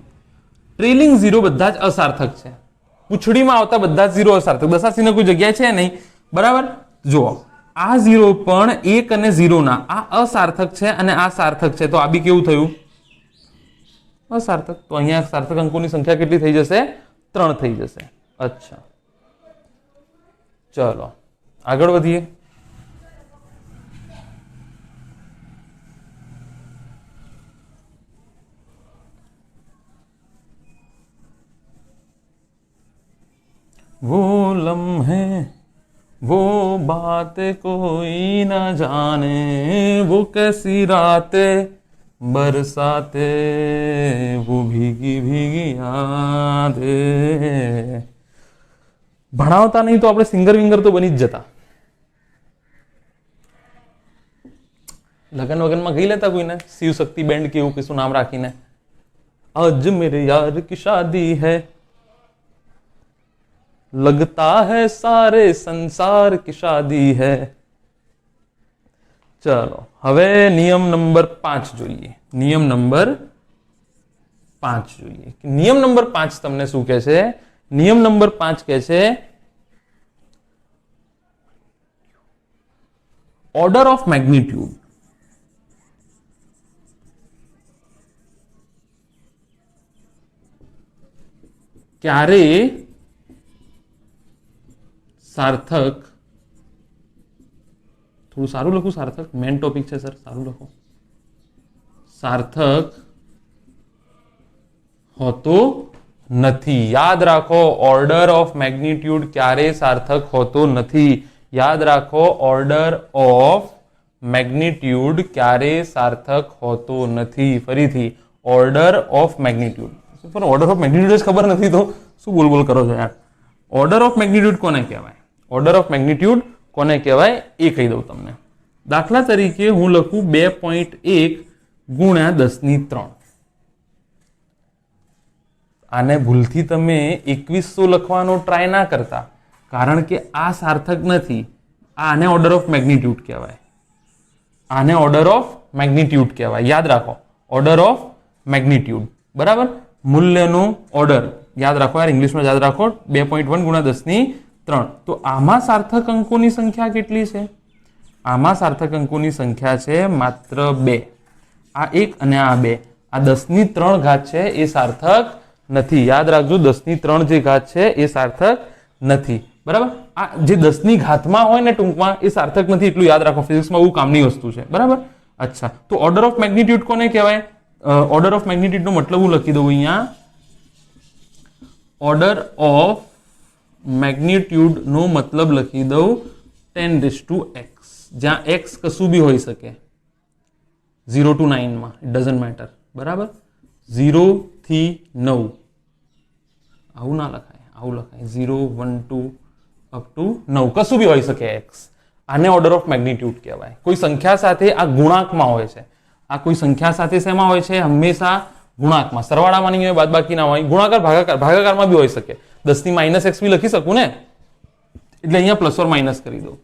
ટ્રેલિંગ 0 બધા જ અસાર્થક છે. પૂંછડીમાં આવતા બધા જ 0 અસાર્થક. દશાંશ ચિહ્ન કોઈ જગ્યાએ છે નહીં. બરાબર. જુઓ, આ 0 પણ 1 અને 0 ના આ અસાર્થક છે અને આ સાર્થક છે, તો આ બી કેવું થયું? અસાર્થક. તો અહીંયા સાર્થક અંકોની સંખ્યા કેટલી થઈ જશે? 3 થઈ જશે. અચ્છા, ચલો આગળ વધીએ. वो लम्हे वो बातें कोई ना जाने, वो कैसी रातें बरसाते, वो भीगी भीगी यादें. ભણાવતા નહીં તો આપણે સિંગર વિંગર તો બની જ જતા. લગન વગનમાં ગઈ લેતા કોઈને, શિવ શક્તિ બેન્ડ કે એવું કશું નામ રાખીને, આજ મેરે યાર કી શાદી હૈ, लगता है सारे संसार की शादी है. चलो હવે નિયમ નંબર 5 જોઈએ. નિયમ નંબર 5 જોઈએ. નિયમ નંબર 5 તમને શું કહે છે? નિયમ નંબર 5 કહે છે ઓર્ડર ઓફ મેગ્નિટ્યુડ ક્યારે સાર્થક, થોડું સારું લખું, સાર્થક મેન ટોપિક છે સર, સારું લખો. સાર્થક હોતો નથી. યાદ રાખો, ઓર્ડર ઓફ મેગ્નિટ્યુડ ક્યારે સાર્થક હોતો નથી. યાદ રાખો, ઓર્ડર ઓફ મેગ્નિટ્યુડ ક્યારે સાર્થક હોતો નથી. ફરીથી ઓર્ડર ઓફ મેગ્નિટ્યુડ. પણ ઓર્ડર ઓફ મેગ્નિટ્યુડ જ ખબર નથી તો શું બોલ કરો છો યાર. ઓર્ડર ઓફ મેગ્નિટ્યુડ કોને કહેવાય? ઓર્ડર ઓફ મેગ્નિટ્યુડ કોને કહેવાય એ કહી દઉં તમને. દાખલા તરીકે હું લખું 2.1 ગુણ્યા 10⁻3. આને ભૂલથી તમે 2100 લખવાનો ટ્રાય ના કરતા, કારણ કે આ સાર્થક નથી. આને ઓર્ડર ઓફ મેગ્નિટ્યુડ કહેવાય. આને ઓર્ડર ઓફ મેગ્નિટ્યુડ કહેવાય. યાદ રાખો, ઓર્ડર ઓફ મેગ્નિટ્યુડ. બરાબર, મૂલ્યનો ઓર્ડર યાદ રાખો યાર, ઇંગ્લિશમાં યાદ રાખો. 2.1 ગુણ્યા 10⁻3. તો આમાં સાર્થક અંકોની સંખ્યા કેટલી છે? આમાં સાર્થક અંકોની સંખ્યા છે માત્ર 2. આ 1 અને આ 2. આ 10⁻3 ઘાત છે એ સાર્થક નથી. યાદ રાખજો, 10⁻3 જે ઘાત છે એ સાર્થક નથી. બરાબર, આ જે 10ની ઘાતમાં હોય ને ટૂંકમાં એ સાર્થક નથી, એટલું યાદ રાખો. ફિઝિક્સમાં બહુ કામની વસ્તુ છે. બરાબર, અચ્છા. તો ઓર્ડર ઓફ મેગ્નિટ્યુડ કોને કહેવાય? ઓર્ડર ઓફ મેગ્નિટ્યુડ નો મતલબ હું લખી દઉં અહીંયા. ઓર્ડર ઓફ મેગ્નિટ્યુડ નો મતલબ લખી દઉં 10⁻x, જ્યાં x કશું બી હોઈ શકે. 0 to 9 માં ઇટ ડઝન્ટ મેટર. બરાબર, 0 થી 9 આવું ના લખાય, આવું લખાય 0 1 2 અપ ટુ 9 કશું બી હોઈ શકે x. આને ઓર્ડર ઓફ મેગ્નિટ્યુડ કહેવાય. કોઈ સંખ્યા સાથે આ ગુણાંકમાં હોય છે. આ કોઈ સંખ્યા સાથે શેમાં હોય છે? હંમેશા ગુણાંકમાં. સરવાળામાં નહીં હોય, બાદબાકીના હોય, ગુણાકાર ભાગાકારમાં બી હોઈ શકે. 10⁻x બી લખી શકું ને, એટલે અહીંયા પ્લસ ઓર માઇનસ કરી દઉં.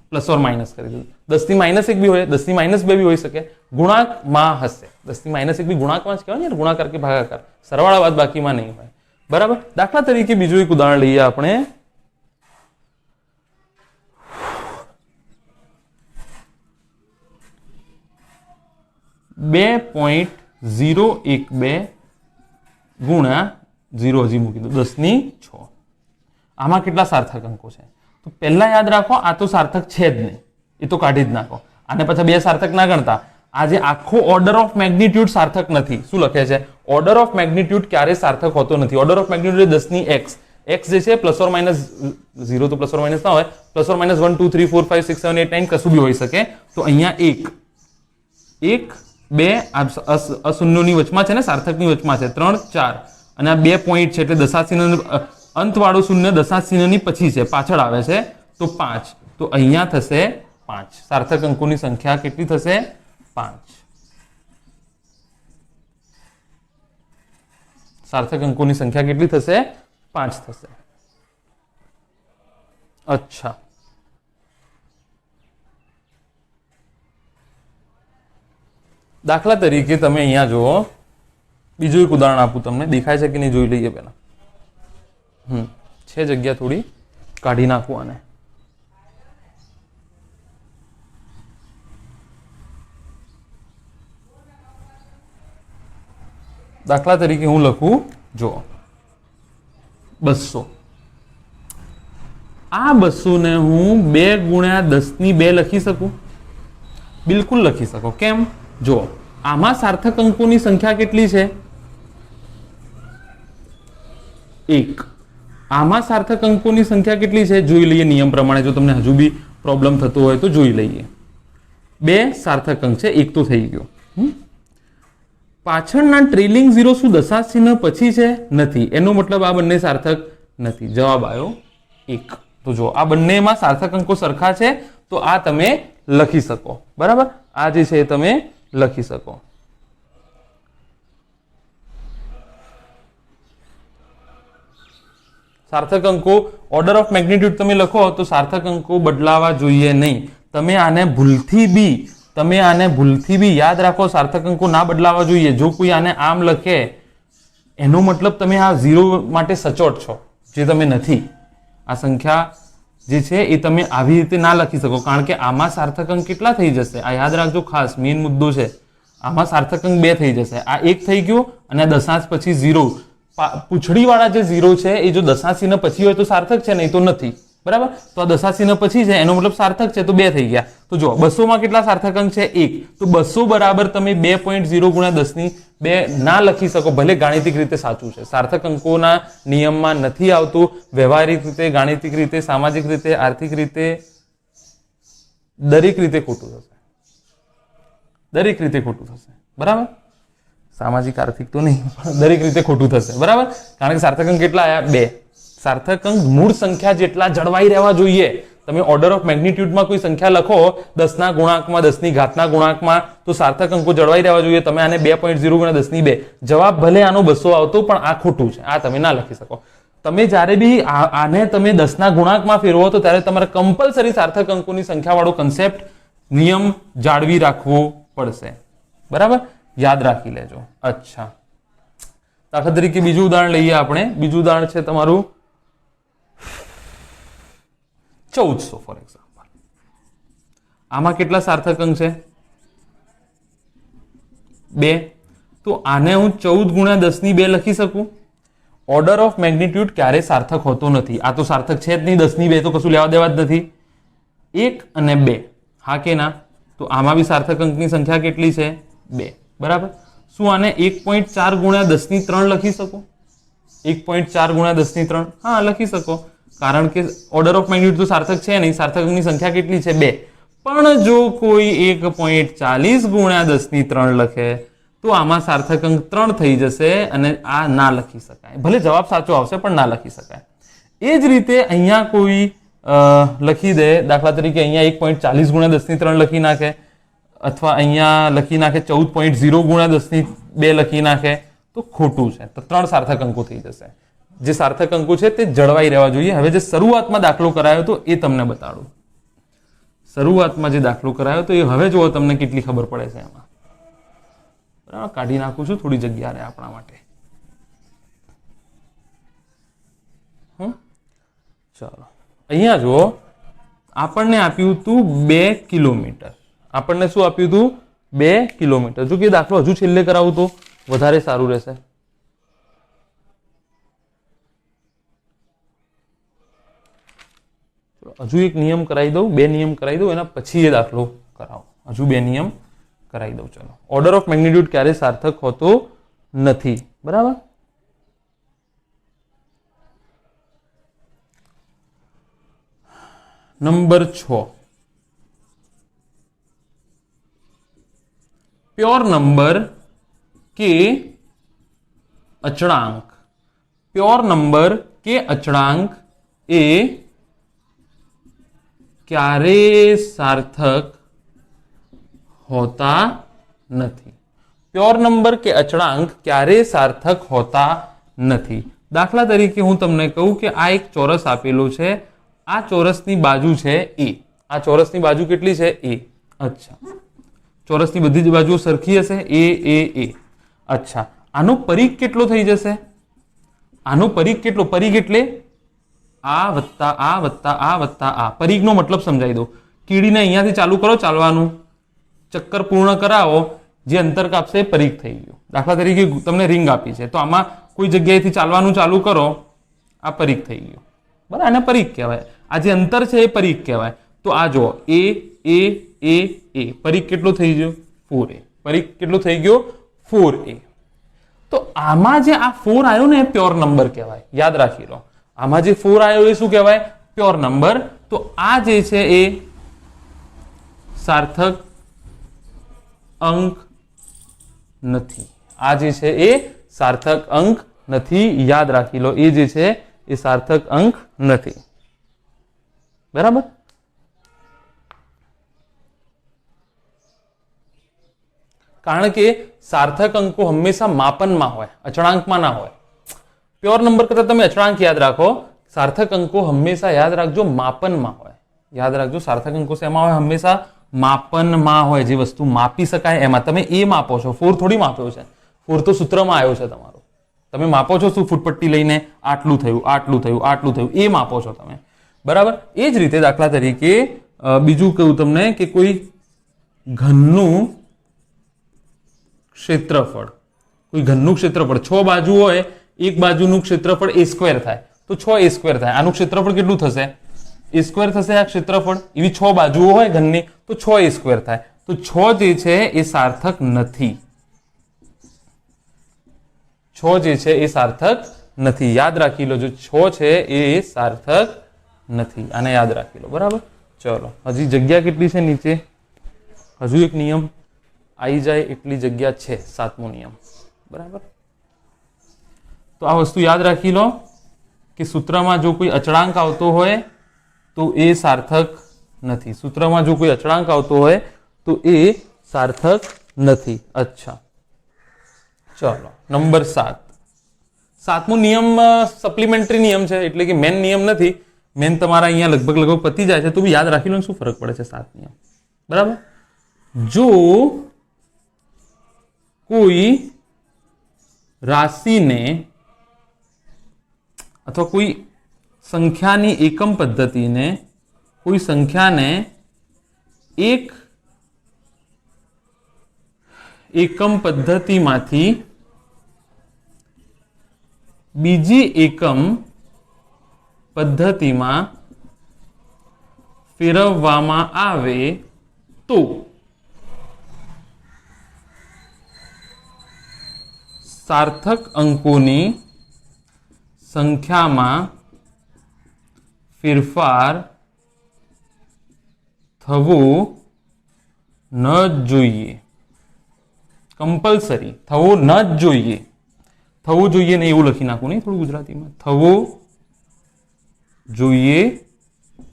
પ્લસ ઓર માઇનસ કરી દઉં. 10⁻1 બી હોય, 10⁻2 બી હોઈ શકે. ગુણાંકમાં હશે. 10⁻1 બી ગુણાંકમાં જ કહેવાય ને, ગુણાકાર કે ભાગાકાર. સરવાળા બાદબાકીમાં નહીં હોય. બરાબર, દાખલા તરીકે બીજું એક ઉદાહરણ લઈએ આપણે. 2.012 ગુણ્યા 0 હજી મૂકી દો 10�6. આમાં કેટલા સાર્થક અંકો છે? તો પહેલા યાદ રાખો, આ તો સાર્થક છે જ નહીં, એ તો કાઢી જ નાખો. આને પછી 2 સાર્થક ના ગણતા. આ જે આખો ઓર્ડર ઓફ મેગ્નિટ્યુડ સાર્થક નથી. શું લખે છે? ઓર્ડર ઓફ મેગ્નિટ્યુડ ક્યારે સાર્થક હોતો નથી. Order of magnitude 10⁻x. x જે છે પ્લસ ઓર માઇનસ 0 તો પ્લસ ઓર માઇનસ ના હોય, પ્લસ ઓર માઇનસ 1 2 3 4 5 6 7 8 9 કશું બી હોઈ શકે. તો અહીંયા 1 2 અશૂન્યોની વચમાં છે ને, સાર્થકની વચમાં છે 3 4, અને આ 2 પોઈન્ટ છે એટલે દશાચિહ્ન અંતવાળો શૂન્ય દશાચિહ્નની પછી છે, પાછળ આવે છે, તો 5. તો અહીંયા થશે 5. સાર્થક અંકોની સંખ્યા કેટલી થશે? 5. સાર્થક અંકોની સંખ્યા કેટલી થશે? 5 થશે. અચ્છા, દાખલા તરીકે તમે અહીંયા જુઓ, બીજું એક ઉદાહરણ આપું તમને. દેખાય છે કે નહીં જોઈ લઈએ પહેલા. છે જગ્યા થોડી, કાઢી નાખું આને. દાખલા તરીકે હું લખું, જો 200. આ 200 ને હું 2 ગુણ્યા 10⁻2 લખી શકું? બિલકુલ લખી શકો. કેમ? જો આમાં સાર્થક અંકોની સંખ્યા કેટલી છે? 1. આમાં સાર્થક અંકોની સંખ્યા કેટલી છે? જોઈ લઈએ નિયમ પ્રમાણે. જો તમને હજુ બી પ્રોબ્લેમ થતો હોય તો જોઈ લઈએ. 2 સાર્થક અંક છે, 1 તો થઈ ગયો. પાછળના ટ્રેલિંગ 0 શું દશાચિહ્ન પછી છે? નથી. એનો મતલબ આ બંને સાર્થક નથી. જવાબ આવ્યો 1. તો જો આ બંનેમાં સાર્થક અંકો સરખા છે, તો આ તમે લખી શકો. બરાબર, આ જે છે તમે લખી શકો. સાર્થક અંકો ઓર્ડર ઓફ મેગ્નિટ્યુડ તમે લખો તો સાર્થક અંકો બદલાવા જોઈએ નહીં. તમે આને ભૂલથી બી યાદ રાખો, સાર્થક અંકો ના બદલાવા જોઈએ. જો કોઈ આને આમ લખે એનો મતલબ તમે આ 0 માટે સચોટ છો, જે તમે નથી. આ સંખ્યા જે છે એ તમે આવી રીતે ના લખી શકો, કારણ કે આમાં સાર્થક અંક કેટલા થઈ જશે? આ યાદ રાખજો, ખાસ મેઇન મુદ્દો છે. આમાં સાર્થક અંક 2 થઈ જશે. આ 1 થઈ ગયો અને આ દશાંશ પછી 0. પૂંછડી વાળા જે 0 છે એ જો દશાચિહ્ન પછી હોય તો સાર્થક છે, નહીં તો નથી. બરાબર, તો આ દશાચિહ્ન પછી છે, એનો મતલબ સાર્થક છે, તો 2 થઈ ગયા. તો જો 200 માં કેટલા સાર્થક અંક છે? 1. તો 200 બરાબર તમે 2.0 ગુણ્યા 10⁻2 ના લખી શકો, ભલે ગાણિતિક રીતે સાચું છે. સાર્થક અંકોના નિયમમાં નથી આવતું. વ્યવહારિક રીતે, ગાણિતિક રીતે, સામાજિક રીતે, આર્થિક રીતે, દરેક રીતે ખોટું થશે. દરેક રીતે ખોટું થશે. બરાબર, સામાજિક આર્થિક તો નહીં, પણ દરેક રીતે ખોટું થશે. બરાબર, કારણ કે સાર્થક અંક કેટલા આવ્યા? 2. સાર્થક અંક મૂળ સંખ્યા જેટલા જળવાઈ રહેવા જોઈએ. તમે ઓર્ડર ઓફ મેગ્નિટ્યુડમાં કોઈ સંખ્યા લખો 10 ના ગુણાંકમાં, 10 ની ઘાતના ગુણાંકમાં, તો સાર્થક અંકો જળવાઈ રહેવા જોઈએ. તમે આને 2.0 ગુણ્યા 10 ની 2, જવાબ ભલે આનો 200 આવતો, પણ આ ખોટું છે, આ તમે ના લખી શકો. તમે જ્યારે બી આને તમે 10 ના ગુણાંકમાં ફેરવો તો ત્યારે તમારે કમ્પલસરી સાર્થક અંકોની સંખ્યા વાળો કન્સેપ્ટ, નિયમ જાળવી રાખવો પડશે. બરાબર, યાદ રાખી લેજો. અચ્છા, દાખલા તરીકે બીજું ઉદાહરણ લઈએ આપણે. બીજું ઉદાહરણ છે તમારું 1400 ફોર એક્ઝામ્પલ. આમાં કેટલા સાર્થક અંક છે? 2. તો આને હું 14 ગુણ્યા 10 ની 2 લખી શકું. ઓર્ડર ઓફ મેગ્નિટ્યુડ ક્યારે સાર્થક હોતો નથી. આ તો સાર્થક છે જ નહીં, 10 ની 2 તો કશું લેવા દેવા જ નથી. 1 અને 2, હા કે ના? તો આમાં બી સાર્થક અંકની સંખ્યા કેટલી છે? 2. બરાબર, શું આને 1.4 ગુણ્યા 10 ની 3 લખી શકો? 1.4 ગુણ્યા 10 ની 3, હા લખી શકો, કારણ કે ઓર્ડર ઓફ મેગ્નિટ્યુડ તો સાર્થક છે નહીં. સાર્થક અંકની સંખ્યા કેટલી છે? 2. પણ જો કોઈ 1.40 ગુણ્યા 10 ની 3 લખે તો આમાં સાર્થક અંક 3 થઈ જશે અને આ ના લખી શકાય. ભલે જવાબ સાચો આવશે પણ ના લખી શકાય. એ જ રીતે અહીંયા કોઈ લખી દે, દાખલા તરીકે અહીંયા 1.40 ગુણ્યા 10 ની 3 લખી નાખે, અથવા અહીંયા લખી નાખે 14.0 ગુણ્યા 10 ની 2 લખી નાખે, તો ખોટું છે. તો 3 સાર્થક અંકો થઈ જશે. જે સાર્થક અંકો છે તે જળવાઈ રહેવા જોઈએ. હવે જે શરૂઆતમાં દાખલો કરાયો તો એ તમને બતાડું. શરૂઆતમાં જે દાખલો કરાયો તો એ હવે જુઓ તમને કેટલી ખબર પડે છે એમાં. બરાબર, કાઢી નાખું છું, થોડી જગ્યા રહે આપણા માટે. ચાલો, અહીંયા જુઓ, આપણને આપ્યું હતું 2 કિલોમીટર. આપણને શું આપ્યું હતું? 2 કિલોમીટર. જો કે દાખલો હજુ છેલ્લે કરાવું તો વધારે સારું રહેશે. હજુ એક નિયમ કરાવી દઉં, 2 નિયમ કરાવી દઉં, એના પછી એ દાખલો કરાવો. હજુ 2 નિયમ કરાવી દઉં. ચલો, ઓર્ડર ઓફ મેગ્નિટ્યુડ ક્યારે સાર્થક હોતો નથી. બરાબર, નંબર 6, प्योर नंबर के अचळांक. प्योर नंबर के अचळांक ए क्यारे सार्थक होता नहीं. प्योर नंबर के अचळांक क्यारे सार्थक होता नहीं. दाखला तरीके हूँ तमने कहूं कि आ एक चौरस आपेलो छे. आ चौरसनी बाजू छे ए. आ चौरसनी बाजू केटली छे? ए. अच्छा, ચોરસની બધી જ બાજુઓ સરખી હશે, એ એ એ. અચ્છા, આનો પરિઘ કેટલો થઈ જશે? આનો પરિઘ કેટલો? પરિઘ એટલે આ વત્તા આ વત્તા આ વત્તા આ. પરિઘનો મતલબ સમજાવી દો. કીડીને અહીંયાથી ચાલુ કરો ચાલવાનું, ચક્કર પૂર્ણ કરાવો, જે અંતર કાપશે એ પરિઘ થઈ ગયું. દાખલા તરીકે તમને રિંગ આપી છે, તો આમાં કોઈ જગ્યાએથી ચાલવાનું ચાલુ કરો, આ પરિઘ થઈ ગયું. બરાબર, આને પરિઘ કહેવાય. આ જે અંતર છે એ પરિઘ કહેવાય. તો આ જો એ એ એ એ, પરિઘ કેટલો થઈ ગયો? 4a. પરિઘ કેટલો થઈ ગયો? 4a. તો આમાં જે આ 4 આવ્યો ને એ પ્યોર નંબર કહેવાય. યાદ રાખી લો, આમાં જે 4 આવ્યો એ શું કહેવાય? Pure number. તો આ જે છે એ સાર્થક અંક નથી. આ જે છે એ સાર્થક અંક નથી. યાદ રાખી લો, એ જે છે એ સાર્થક અંક નથી. બરાબર, કારણ કે સાર્થક અંકો હંમેશા માપનમાં હોય, અચળાંકમાં ના હોય. પ્યોર નંબર કરતા તમે અચળાંક યાદ રાખો. સાર્થક અંકો હંમેશા યાદ રાખજો માપનમાં હોય. યાદ રાખજો, સાર્થક અંકો શેમાં હોય? હંમેશા માપનમાં હોય. જે વસ્તુ માપી શકાય એમાં. તમે એ માપો છો, 4 થોડી માપ્યો છે. 4 તો સૂત્રમાં આવ્યો છે તમારો. તમે માપો છો શું? ફૂટપટ્ટી લઈને આટલું થયું, આટલું થયું, આટલું થયું, એ માપો છો તમે. બરાબર, એ જ રીતે દાખલા તરીકે બીજું કહું તમને કે કોઈ ઘનનું ક્ષેત્રફળ, કોઈ ઘનનું ક્ષેત્રફળ 6 બાજુ હોય, એક બાજુનું ક્ષેત્રફળ a² થાય તો 6a² થાય. આનું ક્ષેત્રફળ કેટલું થશે? a² થશે આ ક્ષેત્રફળ. એવી 6 બાજુઓ હોય ઘનની તો 6a² થાય. તો 6 જે છે એ સાર્થક નથી. 6 જે છે એ સાર્થક નથી. યાદ રાખી લો, જો 6 છે એ સાર્થક નથી. આને યાદ રાખી લો. બરાબર, ચલો, હજી જગ્યા કેટલી છે નીચે? હજુ એક નિયમ આવી જાય એટલી જગ્યા છે, સાતમો નિયમ. બરાબર. તો આ વસ્તુ યાદ રાખી લો કે સૂત્રમાં જો કોઈ અચળાંક આવતો હોય તો એ સાર્થક નથી. સૂત્રમાં જો કોઈ અચળાંક આવતો હોય તો એ સાર્થક નથી. અચ્છા, ચલો નંબર 7. સાતમો નિયમ સપ્લિમેન્ટરી નિયમ છે, એટલે કે મેન નિયમ નથી. મેન તમારા અહીંયા લગભગ પતી જાય છે, તો બી યાદ રાખી લો શું ફરક પડે છે 7 નિયમ. બરાબર. જો કોઈ રાશિને અથવા કોઈ સંખ્યાની એકમ પદ્ધતિને કોઈ સંખ્યાને એક એકમ પદ્ધતિમાંથી બીજી એકમ પદ્ધતિમાં ફેરવવામાં આવે તો સાર્થક અંકોની સંખ્યામાં ફેરફાર થવો ન જોઈએ. કમ્પલસરી થવો ન જ જોઈએ. થવું જોઈએ ને એવું લખી નાખું નહીં, થોડું ગુજરાતીમાં થવો જોઈએ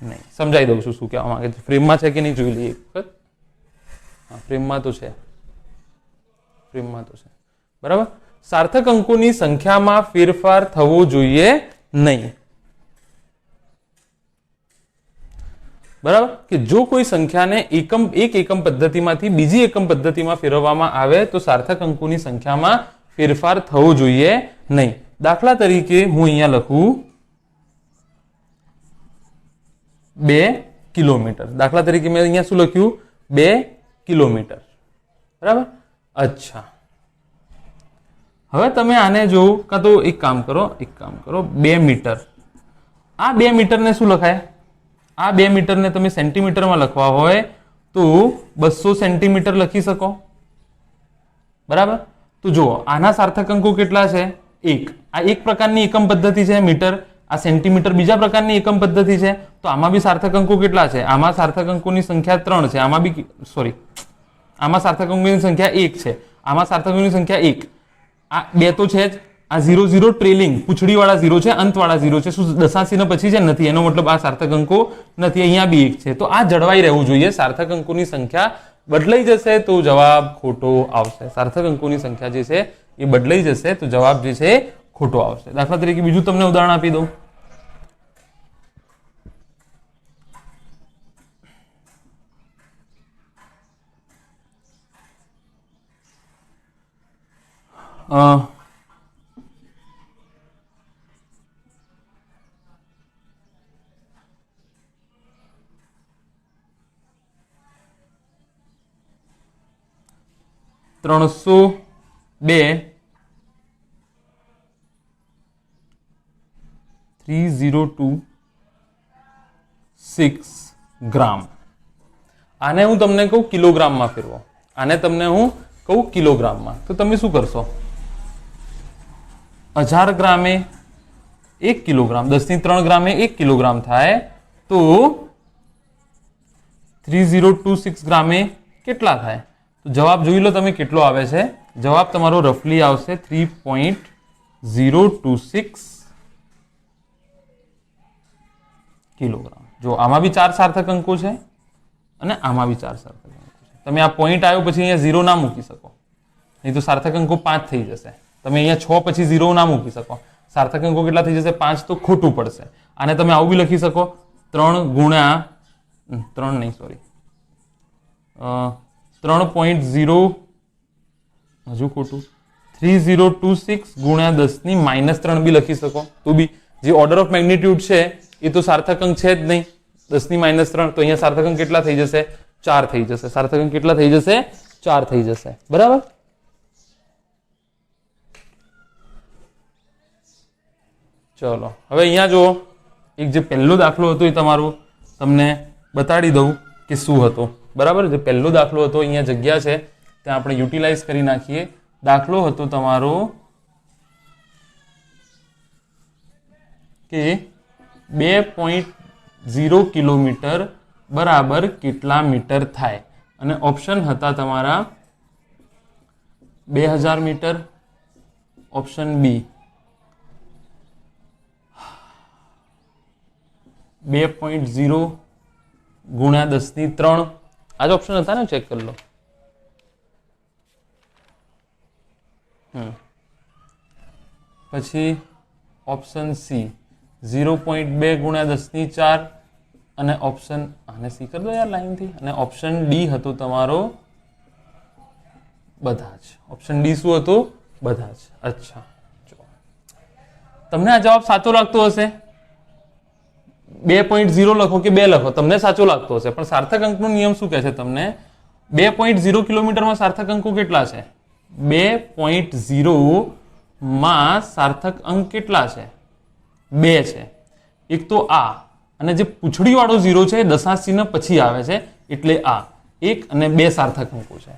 નહીં. સમજાઈ દઉં છું શું કહેવા માંગે છે. ફ્રેમમાં છે કે નહીં જોઈ લઈએ એક વખત. હા, ફ્રેમમાં તો છે. બરાબર. સાર્થક અંકોની સંખ્યામાં ફેરફાર થવો જોઈએ નહીં. બરાબર. કે જો કોઈ સંખ્યાને એક એકમ પદ્ધતિમાંથી બીજી એકમ પદ્ધતિમાં ફેરવવામાં આવે તો સાર્થક અંકોની સંખ્યામાં ફેરફાર થવો જોઈએ નહીં. દાખલા તરીકે હું અહીંયા લખું 2 કિલોમીટર. દાખલા તરીકે મેં અહીંયા શું લખ્યું? 2 કિલોમીટર. બરાબર. અચ્છા, હવે તમે આને જો કાં તો એક કામ કરો 2 મીટર. આ 2 મીટરને શું લખાય? આ 2 મીટરને તમે સેન્ટીમીટરમાં લખવા હોય તો 200 સેન્ટીમીટર લખી શકો. બરાબર. તો જુઓ આના સાર્થક અંકો કેટલા છે? 1. આ એક પ્રકારની એકમ પદ્ધતિ છે મીટર. આ સેન્ટીમીટર બીજા પ્રકારની એકમ પદ્ધતિ છે. તો આમાં બી સાર્થક અંકો કેટલા છે? આમાં સાર્થક અંકોની સંખ્યા 3 છે. આમાં સાર્થક અંકોની સંખ્યા 1 છે. આમાં સાર્થક અંકોની સંખ્યા 1. આ 2 તો છે જ. આ 0 0 ટ્રેલિંગ પૂંછડી વાળા 0 છે, અંત વાળા 0 છે. શું દશાંશી ને પછી છે? નથી. એનો મતલબ આ સાર્થક અંકો નથી. અહીંયા બી 1 છે. તો આ જળવાઈ રહેવું જોઈએ. સાર્થક અંકોની સંખ્યા બદલાઈ જશે તો જવાબ ખોટો આવશે. સાર્થક અંકોની સંખ્યા જે છે એ બદલાઈ જશે તો જવાબ જે છે ખોટો આવશે. દાખલા તરીકે બીજું તમને ઉદાહરણ આપી દઉં. ત્રણસો 3026 ગ્રામ. આને હું તમને કહું કિલોગ્રામમાં ફેરવો. આને તમને હું કહું કિલોગ્રામમાં, તો તમે શું કરશો? 1000 ગ્રામે 1 કિલોગ્રામ, 10³ ગ્રામે 1 કિલોગ્રામ થાય તો 3026 ગ્રામે કેટલા થાય? તો જવાબ જોઈ લો તમે કેટલો આવે છે. જવાબ તમારો રફલી આવશે 3.026 કિલોગ્રામ. જો આમાં બી 4 સાર્થક અંકો છે અને આમાં બી 4 સાર્થક અંકો છે. તમે આ પોઈન્ટ આવ્યો પછી અહીંયા 0 ના મૂકી શકો, નહીં તો સાર્થક અંકો 5 થઈ જશે. તમે અહીંયા 6 પછી 0 ના મૂકી શકો. સાર્થક અંકો કેટલા થઈ જશે? 5 તો ખોટું પડશે. આને તમે આવું બી લખી શકો 3 હજુ ખોટું 3026 ગુણ્યા 10⁻³ બી લખી શકો. તો બી જે ઓર્ડર ઓફ મેગ્નિટ્યુડ છે એ તો સાર્થક અંક છે જ નહીં. 10⁻³ તો અહીંયા સાર્થક અંક કેટલા થઈ જશે? 4 થઈ જશે. સાર્થક અંક કેટલા થઈ જશે? 4 થઈ જશે. બરાબર. ચલો હવે અહીંયા જુઓ, એક જે પહેલો દાખલો હતો એ તમારો તમને બતાડી દઉં કે શું હતો. બરાબર. જે પહેલો દાખલો હતો અહીંયા જગ્યા છે ત્યાં આપણે યુટિલાઇઝ કરી નાખીએ. દાખલો હતો તમારો કે 2.0 કિલોમીટર બરાબર કેટલા મીટર થાય? અને ઓપ્શન હતા તમારા 2000 મીટર, ઓપ્શન બી 2.0 ગુણ્યા 10⁻3. આ જ ઓપ્શન હતા ને, ચેક કરી લો. પછી ઓપ્શન સી 0.2 ગુણ્યા 10⁻4 અને ઓપ્શન આને સી કરી દો યાર લાઈનથી. અને ઓપ્શન ડી હતો તમારો બધા જ. ઓપ્શન ડી શું હતું? બધા જ. અચ્છા, તમને આ જવાબ સાચો લાગતો હશે. 2.0 લખો કે 2 લખો, તમને સાચો લાગતો હશે, પણ સાર્થક અંકનો નિયમ શું કહે છે તમને? 2.0 કિલોમીટરમાં સાર્થક અંકો કેટલા છે? 2.0 માં સાર્થક અંક કેટલા છે? 2 છે. એક તો આ, અને જે પૂંછડી વાળો 0 છે એ દશાંશ ચિહ્ન પછી આવે છે, એટલે આ 1 અને 2 સાર્થક અંકો છે.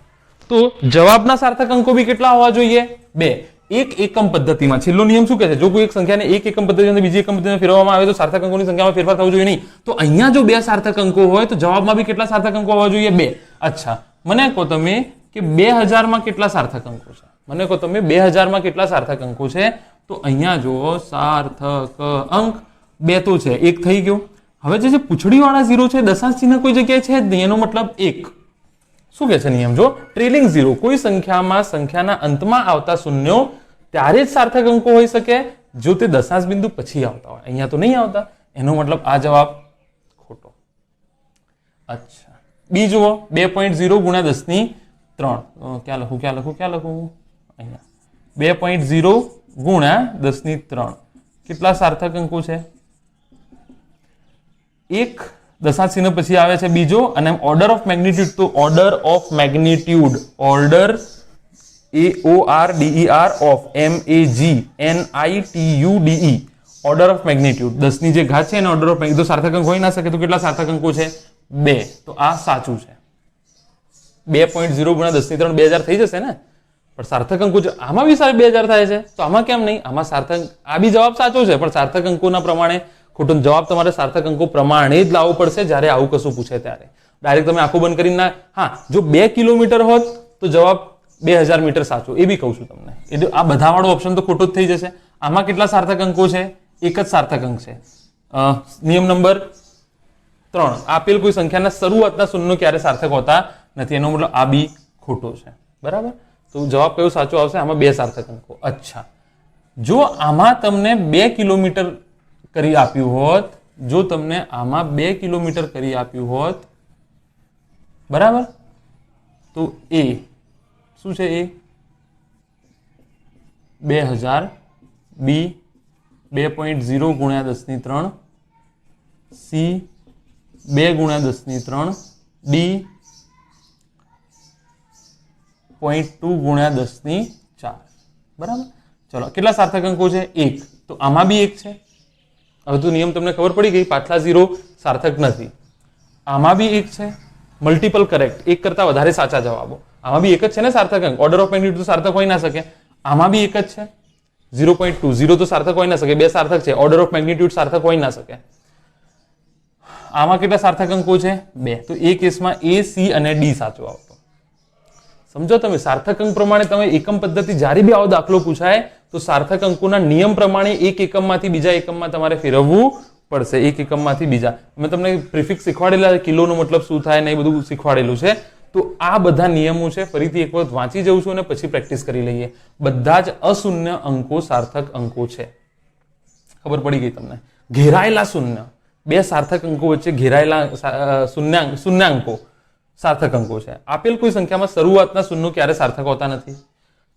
તો જવાબના સાર્થક અંકો બી કેટલા હોવા જોઈએ? 2. એક એકમ પદ્ધતિમાં છેલ્લો નિયમ શું કહે છે? જો કોઈ એક સંખ્યાને એક એકમ પદ્ધતિથી બીજી એકમ પદ્ધતિમાં ફેરવવામાં આવે તો સાર્થક અંકોની સંખ્યામાં ફેરફાર થવો જોઈએ નહીં. તો અહીંયા જો 2 સાર્થક અંકો હોય તો જવાબમાં બી કેટલા સાર્થક અંકો હોવા જોઈએ? 2. અચ્છા, મને કહો તમે કે 2000 માં કેટલા સાર્થક અંકો છે? મને કહો તમે 2000 માં કેટલા સાર્થક અંકો છે? તો અહીંયા જો સાર્થક અંક 2 તો છે, 1 થઈ ગયો. હવે જે પૂંછડી વાળા 0 છે, દશાંશ ચિહ્ન કોઈ જગ્યાએ છે જ નહીં, એનો મતલબ 1. શું કહે છે નિયમ? જો ટ્રેલિંગ 0, કોઈ સંખ્યામાં સંખ્યાના અંતમાં આવતા શૂન્યો ત્યારે જ સાર્થક અંકો હોઈ શકે જો તે દશાંશ બિંદુ પછી આવતા હોય. અહીંયા તો નહીં આવતા, એનો મતલબ આ જવાબ ખોટો. અચ્છા, બી જુઓ 2.0 ગુણ્યા 10⁻3. ક્યાં લખું? અહીંયા 2.0 ગુણ્યા 10⁻3 કેટલા સાર્થક અંકો છે? એક દશાંશ ચિહ્ન પછી આવે છે બીજો, અને ઓર્ડર ઓફ મેગ્નિટ્યુડ, તો order of magnitude, order AORDER of MAGNITUDE, order of magnitude 10 ની જે ઘાત છે એને ઓર્ડર ઓફ મેગ્નિટ્યુડ. તો સાર્થક અંક હોઈ ના શકે, તો કેટલા સાર્થક અંકો છે? 2. તો આ સાચું છે. 2.0 ગુણ્યા 10⁻3 2000 થઈ જશે ને, પણ સાર્થક અંકો આમાં બી 2000 થાય છે, તો આમાં કેમ નહીં? આમાં સાર્થક, આ બી જવાબ સાચો છે, પણ સાર્થક અંકોના પ્રમાણે ખોટો જવાબ. તમારે સાર્થક અંકો પ્રમાણે જ લાવવો પડશે જ્યારે આવું કશું પૂછે ત્યારે. ડાયરેક્ટ તમે આંખો બંધ કરીને હા, જો 2 કિલોમીટર હોત તો જવાબ 2000 મીટર સાચો, એ બી કહું છું તમને. એટલે આ બધા વાળો ઓપ્શન તો ખોટો જ થઈ જશે. આમાં કેટલા સાર્થક અંકો છે? એક જ સાર્થક અંક છે. નિયમ નંબર 3, આપેલ કોઈ સંખ્યાના શરૂઆતના શૂન્ય ક્યારે સાર્થક હોતા નથી, એનો મતલબ આ બી ખોટો છે. બરાબર, તો જવાબ કયો સાચો આવશે? આમાં 2 સાર્થક અંકો. અચ્છા, જો આમાં તમને 2 કિલોમીટર કરી આપ્યું હોત, જો તમને આમાં 2 કિલોમીટર કરી આપ્યું હોત, બરાબર, તો એ શું છે? એ 2000, બી 2.0 ગુણ્યા 10⁻3, સી 2 ગુણ્યા 10⁻3, ડી 0.2 ગુણ્યા 10⁻4. બરાબર, ચલો કેટલા સાર્થક અંકો છે? 1. તો આમાં બી 1 છે. હવે તો નિયમ તમને ખબર પડી ગઈ, પાછલા 0 સાર્થક નથી. આમાં બી 1 છે. મલ્ટિપલ કરેક્ટ, 1 કરતા વધારે સાચા જવાબો. આમાં બી 1 જ છે ને સાર્થક અંક. ઓર્ડર ઓફ મેગ્નિટ્યુડ તો સાર્થક હોઈ ના શકે. આમાં બી 1 જ છે. 0.2, 0 તો સાર્થક હોઈ ના શકે, 2 સાર્થક છે. ઓર્ડર ઓફ મેગ્નિટ્યુડ સાર્થક હોઈ ના શકે. આમાં કેટલા સાર્થક અંકો છે? 2. તો એ કેસમાં એ, સી અને ડી સાચો આવતો. સમજો તમે, સાર્થક અંક પ્રમાણે તમે એકમ પદ્ધતિ જ્યારે બી આવો દાખલો પૂછાય તો સાર્થક અંકોના નિયમ પ્રમાણે એક એકમમાંથી બીજા એકમમાં તમારે ફેરવવું પડશે. એક એકમમાંથી બીજા. મેં તમને પ્રિફિક્સ શીખવાડેલા, કિલોનો મતલબ શું થાય ને એ બધું શીખવાડેલું છે. તો આ બધા નિયમો છે, ફરીથી એક વખત વાંચી જઉં છું અને પછી પ્રેક્ટિસ કરી લઈએ. બધા જ અશૂન્ય અંકો સાર્થક અંકો છે. ખબર પડી ગઈ તમને? ઘેરાયેલા શૂન્ય, 2 સાર્થક અંકો વચ્ચે ઘેરાયેલા શૂન્યાંકો સાર્થક અંકો છે. આપેલ કોઈ સંખ્યામાં શરૂઆતના શૂન્યો ક્યારે સાર્થક હોતા નથી.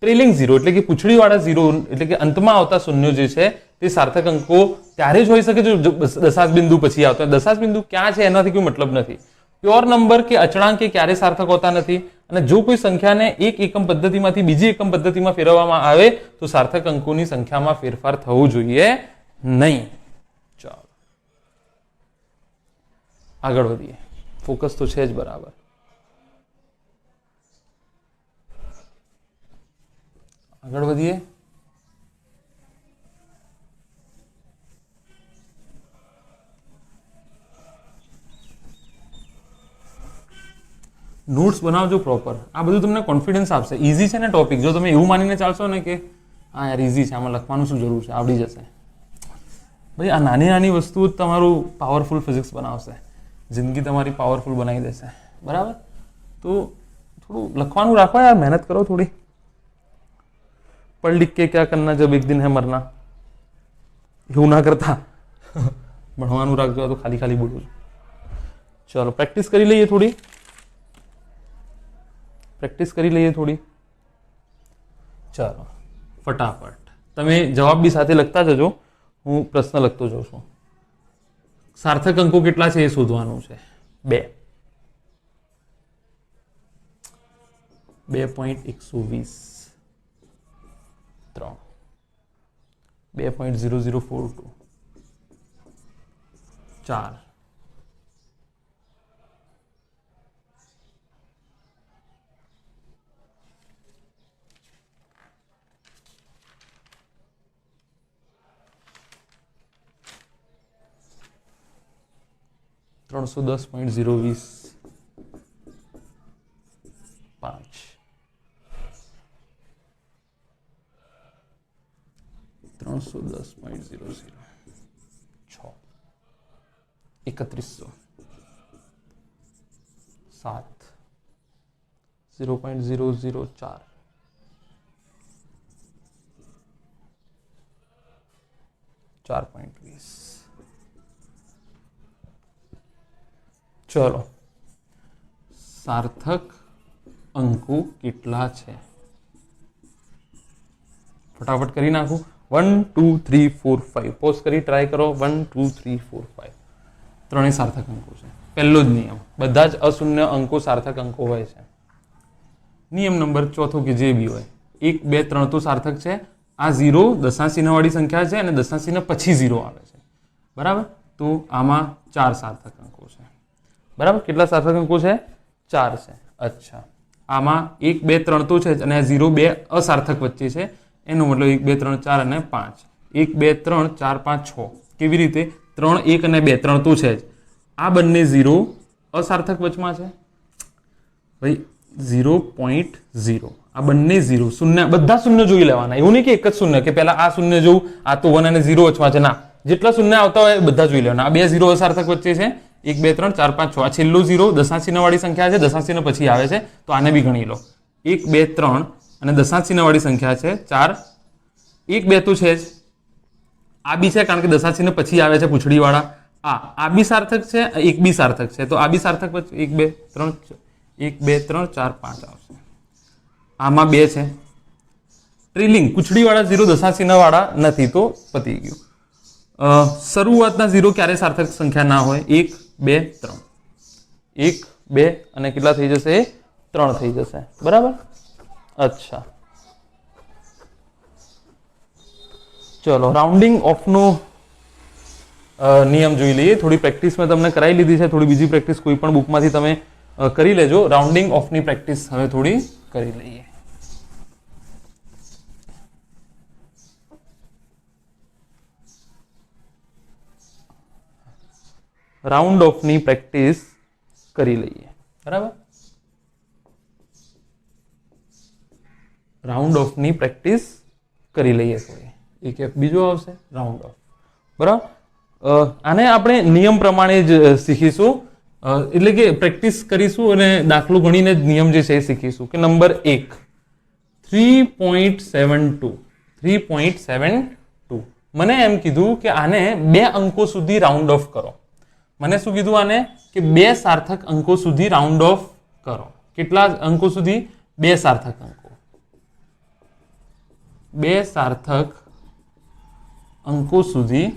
ટ્રેલિંગ 0 એટલે કે પૂંછડી વાળા 0 એટલે કે અંતમાં આવતા શૂન્યો જે છે તે સાર્થક અંકો ત્યારે જ હોઈ શકે જો દશાંશ બિંદુ પછી આવતો. દશાંશ બિંદુ ક્યાં છે એનાથી કોઈ મતલબ નથી. પ્યોર નંબર કે અચળાંક એ ક્યારે સાર્થક હોતા નથી. અને જો કોઈ સંખ્યાને એક એકમ પદ્ધતિમાંથી બીજી એકમ પદ્ધતિમાં ફેરવવામાં આવે તો સાર્થક અંકોની સંખ્યામાં ફેરફાર થવું જોઈએ નહીં. ચાલો આગળ વધીએ. ફોકસ તો છે જ બરાબર. આગળ વધીએ. નોટ્સ બનાવજો પ્રોપર. આ બધું તમને કોન્ફિડન્સ આપશે. ઇઝી છે ને ટોપિક. જો તમે એવું માનીને ચાલશો ને કે હા યાર ઇઝી છે, આમાં લખવાનું શું જરૂર છે, આવડી જશે. ભાઈ આ નાની નાની વસ્તુઓ જ તમારું પાવરફુલ ફિઝિક્સ બનાવશે. જિંદગી તમારી પાવરફુલ બનાવી દેશે. બરાબર? તો થોડું લખવાનું રાખો યાર, મહેનત કરો થોડી. પढ़ लिख के क्या करना जब एक दिन है मरना, એવું ના કરતા. ભણવાનું રાખજો. તો ખાલી ખાલી બોલું છું. ચલો પ્રેક્ટિસ કરી લઈએ થોડી. ચાલો ફટાફટ તમે જવાબ બી સાથે લખતા જજો. હું પ્રશ્ન લખતો જાઉં છું. સાર્થક અંકો કેટલા છે એ શોધવાનું છે. 2.120, 3, 2.0042, 4, 310.020, 5, 310.00, 6, 3100, 7, 0.004, 4.20. ચલો સાર્થક અંકો કેટલા છે ફટાફટ કરી નાખું. 1 2 3 4 5. પોઝ કરી ટ્રાય કરો. 1 2 3 4 5. ત્રણેય સાર્થક અંકો છે. પહેલો જ નિયમ, બધા જ અશૂન્ય અંકો સાર્થક અંકો હોય છે. નિયમ નંબર ચોથો કે જે બી હોય, 1 2 3 તો સાર્થક છે. આ 0 દશાંશીના વાળી સંખ્યા છે અને દશાંશીના પછી 0 આવે છે. બરાબર? તો આમાં 4 સાર્થક અંકો છે. બરાબર? કેટલા સાર્થક અંકો છે? 4 છે. અચ્છા, આમાં 1 2 3 તો છે જ અને 0 2 અસાર્થક વચ્ચે છે. એનો મતલબ 1 2 3 4 અને 5. 1 2 3 4 5 6. કેવી રીતે? 3 1 અને 2 3 તો છે જ. આ બંને 0 અસાર્થક વચમાં છે. ભાઈ 0.0. આ બંને 0 શૂન્ય, બધા શૂન્ય જોઈ લેવાના. એવું નહીં કે એક જ શૂન્ય, કે પહેલા આ શૂન્ય જોઉં, આ તો 1 અને 0 વચમાં છે. ના, જેટલા શૂન્ય આવતા હોય બધા જોઈ લેવાના. આ બે 0 અસાર્થક વચ્ચે છે. 1 2 3 4 5 6. આ છેલ્લો 0 દશાંશીના વાળી સંખ્યા છે, દશાંશીના પછી આવે છે. તો આને બી ગણી લો. 1 2 3 અને દશાંશીના વાળી સંખ્યા છે 4. 1 2 તો છે જ. આ બી છે કારણ કે દશાંશીના પછી આવે છે પૂંછડી વાળા. આ બી સાર્થક છે, એક બી સાર્થક છે. તો આ બી સાર્થક વચ્ચે 1 2 3 1 2 3 4 5 આવશે. આમાં 2 છે. ટ્રિલિંગ પૂંછડી વાળા 0 દશાંશીના વાળા નથી, તો પતી ગયું. શરૂઆતના 0 ક્યારે સાર્થક સંખ્યા ના હોય. 1 2 3. 1 2 અને કેટલા થઈ જશે? 3 થઈ જશે. બરાબર? અચ્છા, ચલો રાઉન્ડિંગ ઓફનો નિયમ જોઈ લઈએ. થોડી પ્રેક્ટિસ મેં તમને કરાવી લીધી છે. થોડી બીજી પ્રેક્ટિસ કોઈ પણ બુકમાંથી તમે કરી લેજો. રાઉન્ડિંગ ઓફની પ્રેક્ટિસ હવે થોડી કરી લઈએ. રાઉન્ડ ઓફની પ્રેક્ટિસ કરી લઈએ. બરાબર? રાઉન્ડ ઓફની પ્રેક્ટિસ કરી લઈએ થોડી. એક બીજો આવશે રાઉન્ડ ઓફ. બરાબર? આને આપણે નિયમ પ્રમાણે જ શીખીશું. એટલે કે પ્રેક્ટિસ કરીશું અને દાખલો ગણીને જ નિયમ જે છે એ શીખીશું. કે નંબર 1 3.72. 3.72. મને એમ કીધું કે આને 2 અંકો સુધી રાઉન્ડ ઓફ કરો. મને શું કીધું આને? કે 2 સાર્થક અંકો સુધી રાઉન્ડ ઓફ કરો. કેટલા અંકો સુધી? 2 સાર્થક અંકો. 2 સાર્થક અંકો સુધી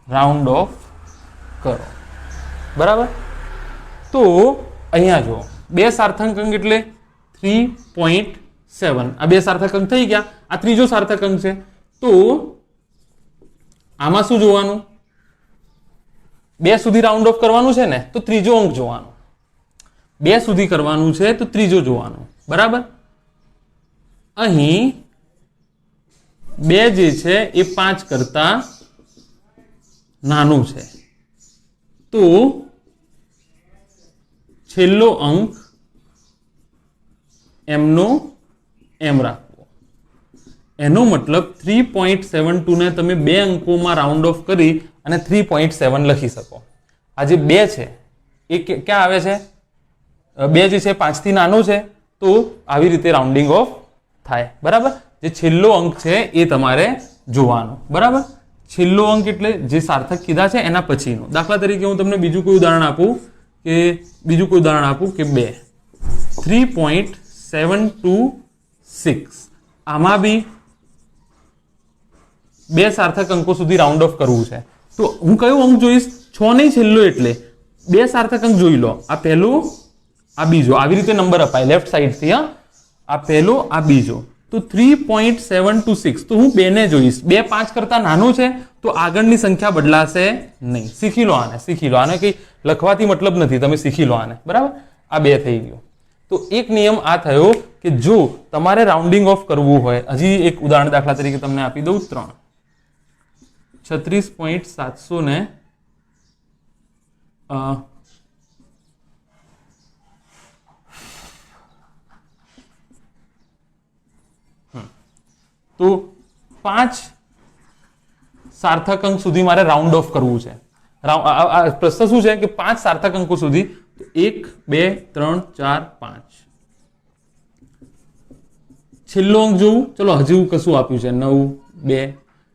રાઉન્ડ ઓફ કરો. બરાબર? તો અહીંયા જુઓ, 2 સાર્થક અંક એટલે 3.7. આ 2 સાર્થક અંક થઈ ગયા. આ ત્રીજો સાર્થક અંક છે. તો આમાં શું જોવાનું? 2 સુધી રાઉન્ડ ઓફ કરવાનું છે ને, તો ત્રીજો અંક જોવાનો. 2 સુધી કરવાનું છે તો ત્રીજો જોવાનો. બરાબર? અહીં 2 જે છે એ 5 કરતા નાનું છે. તો છેલ્લો અંક એમનો એમ રાખવો. એનો મતલબ 3.72 ને તમે બે અંકોમાં રાઉન્ડ ઓફ કરી અને 3.7 લખી શકો. આ જે 2 છે એ ક્યાં આવે છે? 2 જે છે 5 થી નાનો છે, તો આવી રીતે રાઉન્ડિંગ ઓફ થાય. બરાબર. જે છેલ્લો અંક છે એ તમારે જોવાનો. બરાબર. છેલ્લો અંક એટલે જે સાર્થક કીધા છે એના પછીનો. દાખલા તરીકે હું તમને બીજું કોઈ ઉદાહરણ આપું કે 2 3.726. આમાં બી બે સાર્થક અંકો સુધી રાઉન્ડ ઓફ કરવું છે, તો હું કયો અંક જોઈશ? 6 નહીં, છેલ્લો. એટલે બે સાર્થક અંક જોઈ લો. આ પહેલો, આ બીજો. આવી રીતે નંબર અપાય લેફ્ટ સાઈડ થી. આ પહેલો, આ બીજો. તો 3.726. તો હું 2 ને જોઈશ. 2 5 કરતા નાનો છે, તો આગળની સંખ્યા બદલાશે નહીં. શીખી લો આને, શીખી લો આને. કઈ લખવાથી મતલબ નથી, તમે શીખી લો આને. બરાબર. આ 2 થઈ ગયું. તો એક નિયમ આ થયો કે જો તમારે રાઉન્ડિંગ ઓફ કરવું હોય, હજી એક ઉદાહરણ દાખલા તરીકે તમને આપી દઉં. 36.700 ને તો 5 સાર્થક અંક સુધી મારે રાઉન્ડ ઓફ કરવું છે. પ્રશ્ન શું છે કે 5 સાર્થક અંકો સુધી. 1 2 3 4 5. છેલ્લો અંક જોવું. ચલો હજુ કશું આપ્યું છે 9 2.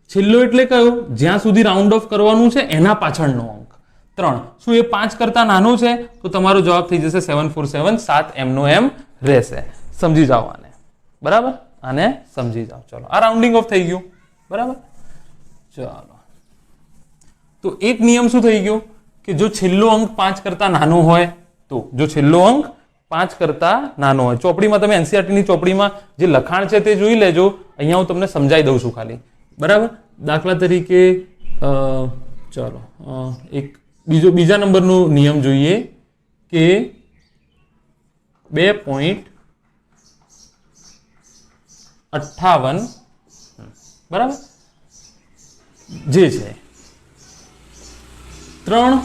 છેલ્લો એટલે કયો? જ્યાં સુધી રાઉન્ડ ઓફ કરવાનું છે એના પાછળનો અંક 3. શું એ 5 કરતા નાનો છે? તો તમારો જવાબ થઈ જશે 747. 7 એમનો એમ રહેશે. સમજી જાઓ આને. બરાબર. આને સમજી જાઓ. ચલો, આ રાઉન્ડિંગ ઓફ થઈ ગયું. બરાબર. ચાલો, તો એક નિયમ શું થઈ ગયો કે જો છેલ્લો અંક 5 કરતા નાનો હોય, તો જો છેલ્લો અંક 5 કરતા નાનો હોય, ચોપડીમાં તમે એનસીઈઆરટી ની ચોપડીમાં જે લખાણ છે તે જોઈ લેજો. અહીંયા હું તમને સમજાઈ દઉં છું ખાલી. બરાબર. દાખલા તરીકે ચાલો એક બીજા નંબરનો નિયમ જોઈએ કે 2.58. બરાબર. જે છે 3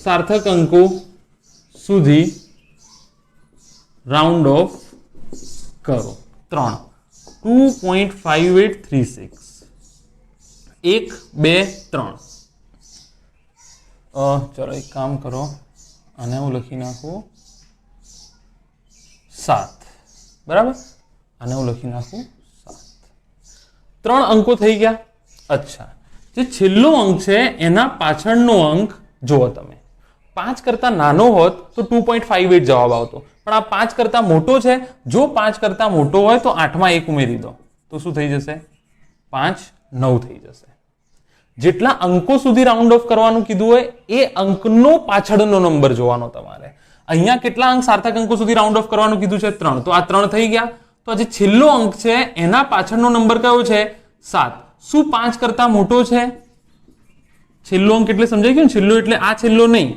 સાર્થક અંકો સુધી રાઉન્ડ ઓફ કરો. 3 2.5836. 1 2 3. ચલો એક કામ કરો, આને હું લખી નાખું 7. બરાબર. આને હું લખી નાખું 7. 3 અંકો થઈ ગયા. અચ્છા, જે છેલ્લો અંક છે એના પાછળનો અંક જુઓ તમે. 5 કરતા નાનો હોત તો 2.58 જવાબ આવતો, પણ આ 5 કરતા મોટો છે. જો 5 કરતા મોટો હોય તો 8 માં 1 ઉમેરી દો, તો શું થઈ જશે? 5 9 થઈ જશે. જેટલા અંકો સુધી રાઉન્ડ ઓફ કરવાનું કીધું હોય એ અંકનો પાછળનો નંબર જોવાનો તમારે. અહીંયા કેટલા અંક સાર્થક અંકો સુધી રાઉન્ડ ઓફ કરવાનું કીધું છે? 3. તો આ 3 થઈ ગયા. તો આ જે છેલ્લો અંક છે એના પાછળનો નંબર કયો છે? 7. શું 5 કરતા મોટો છે? છેલ્લો અંક એટલે સમજાઈ ગયું ને? છેલ્લો એટલે આ છેલ્લો નહીં,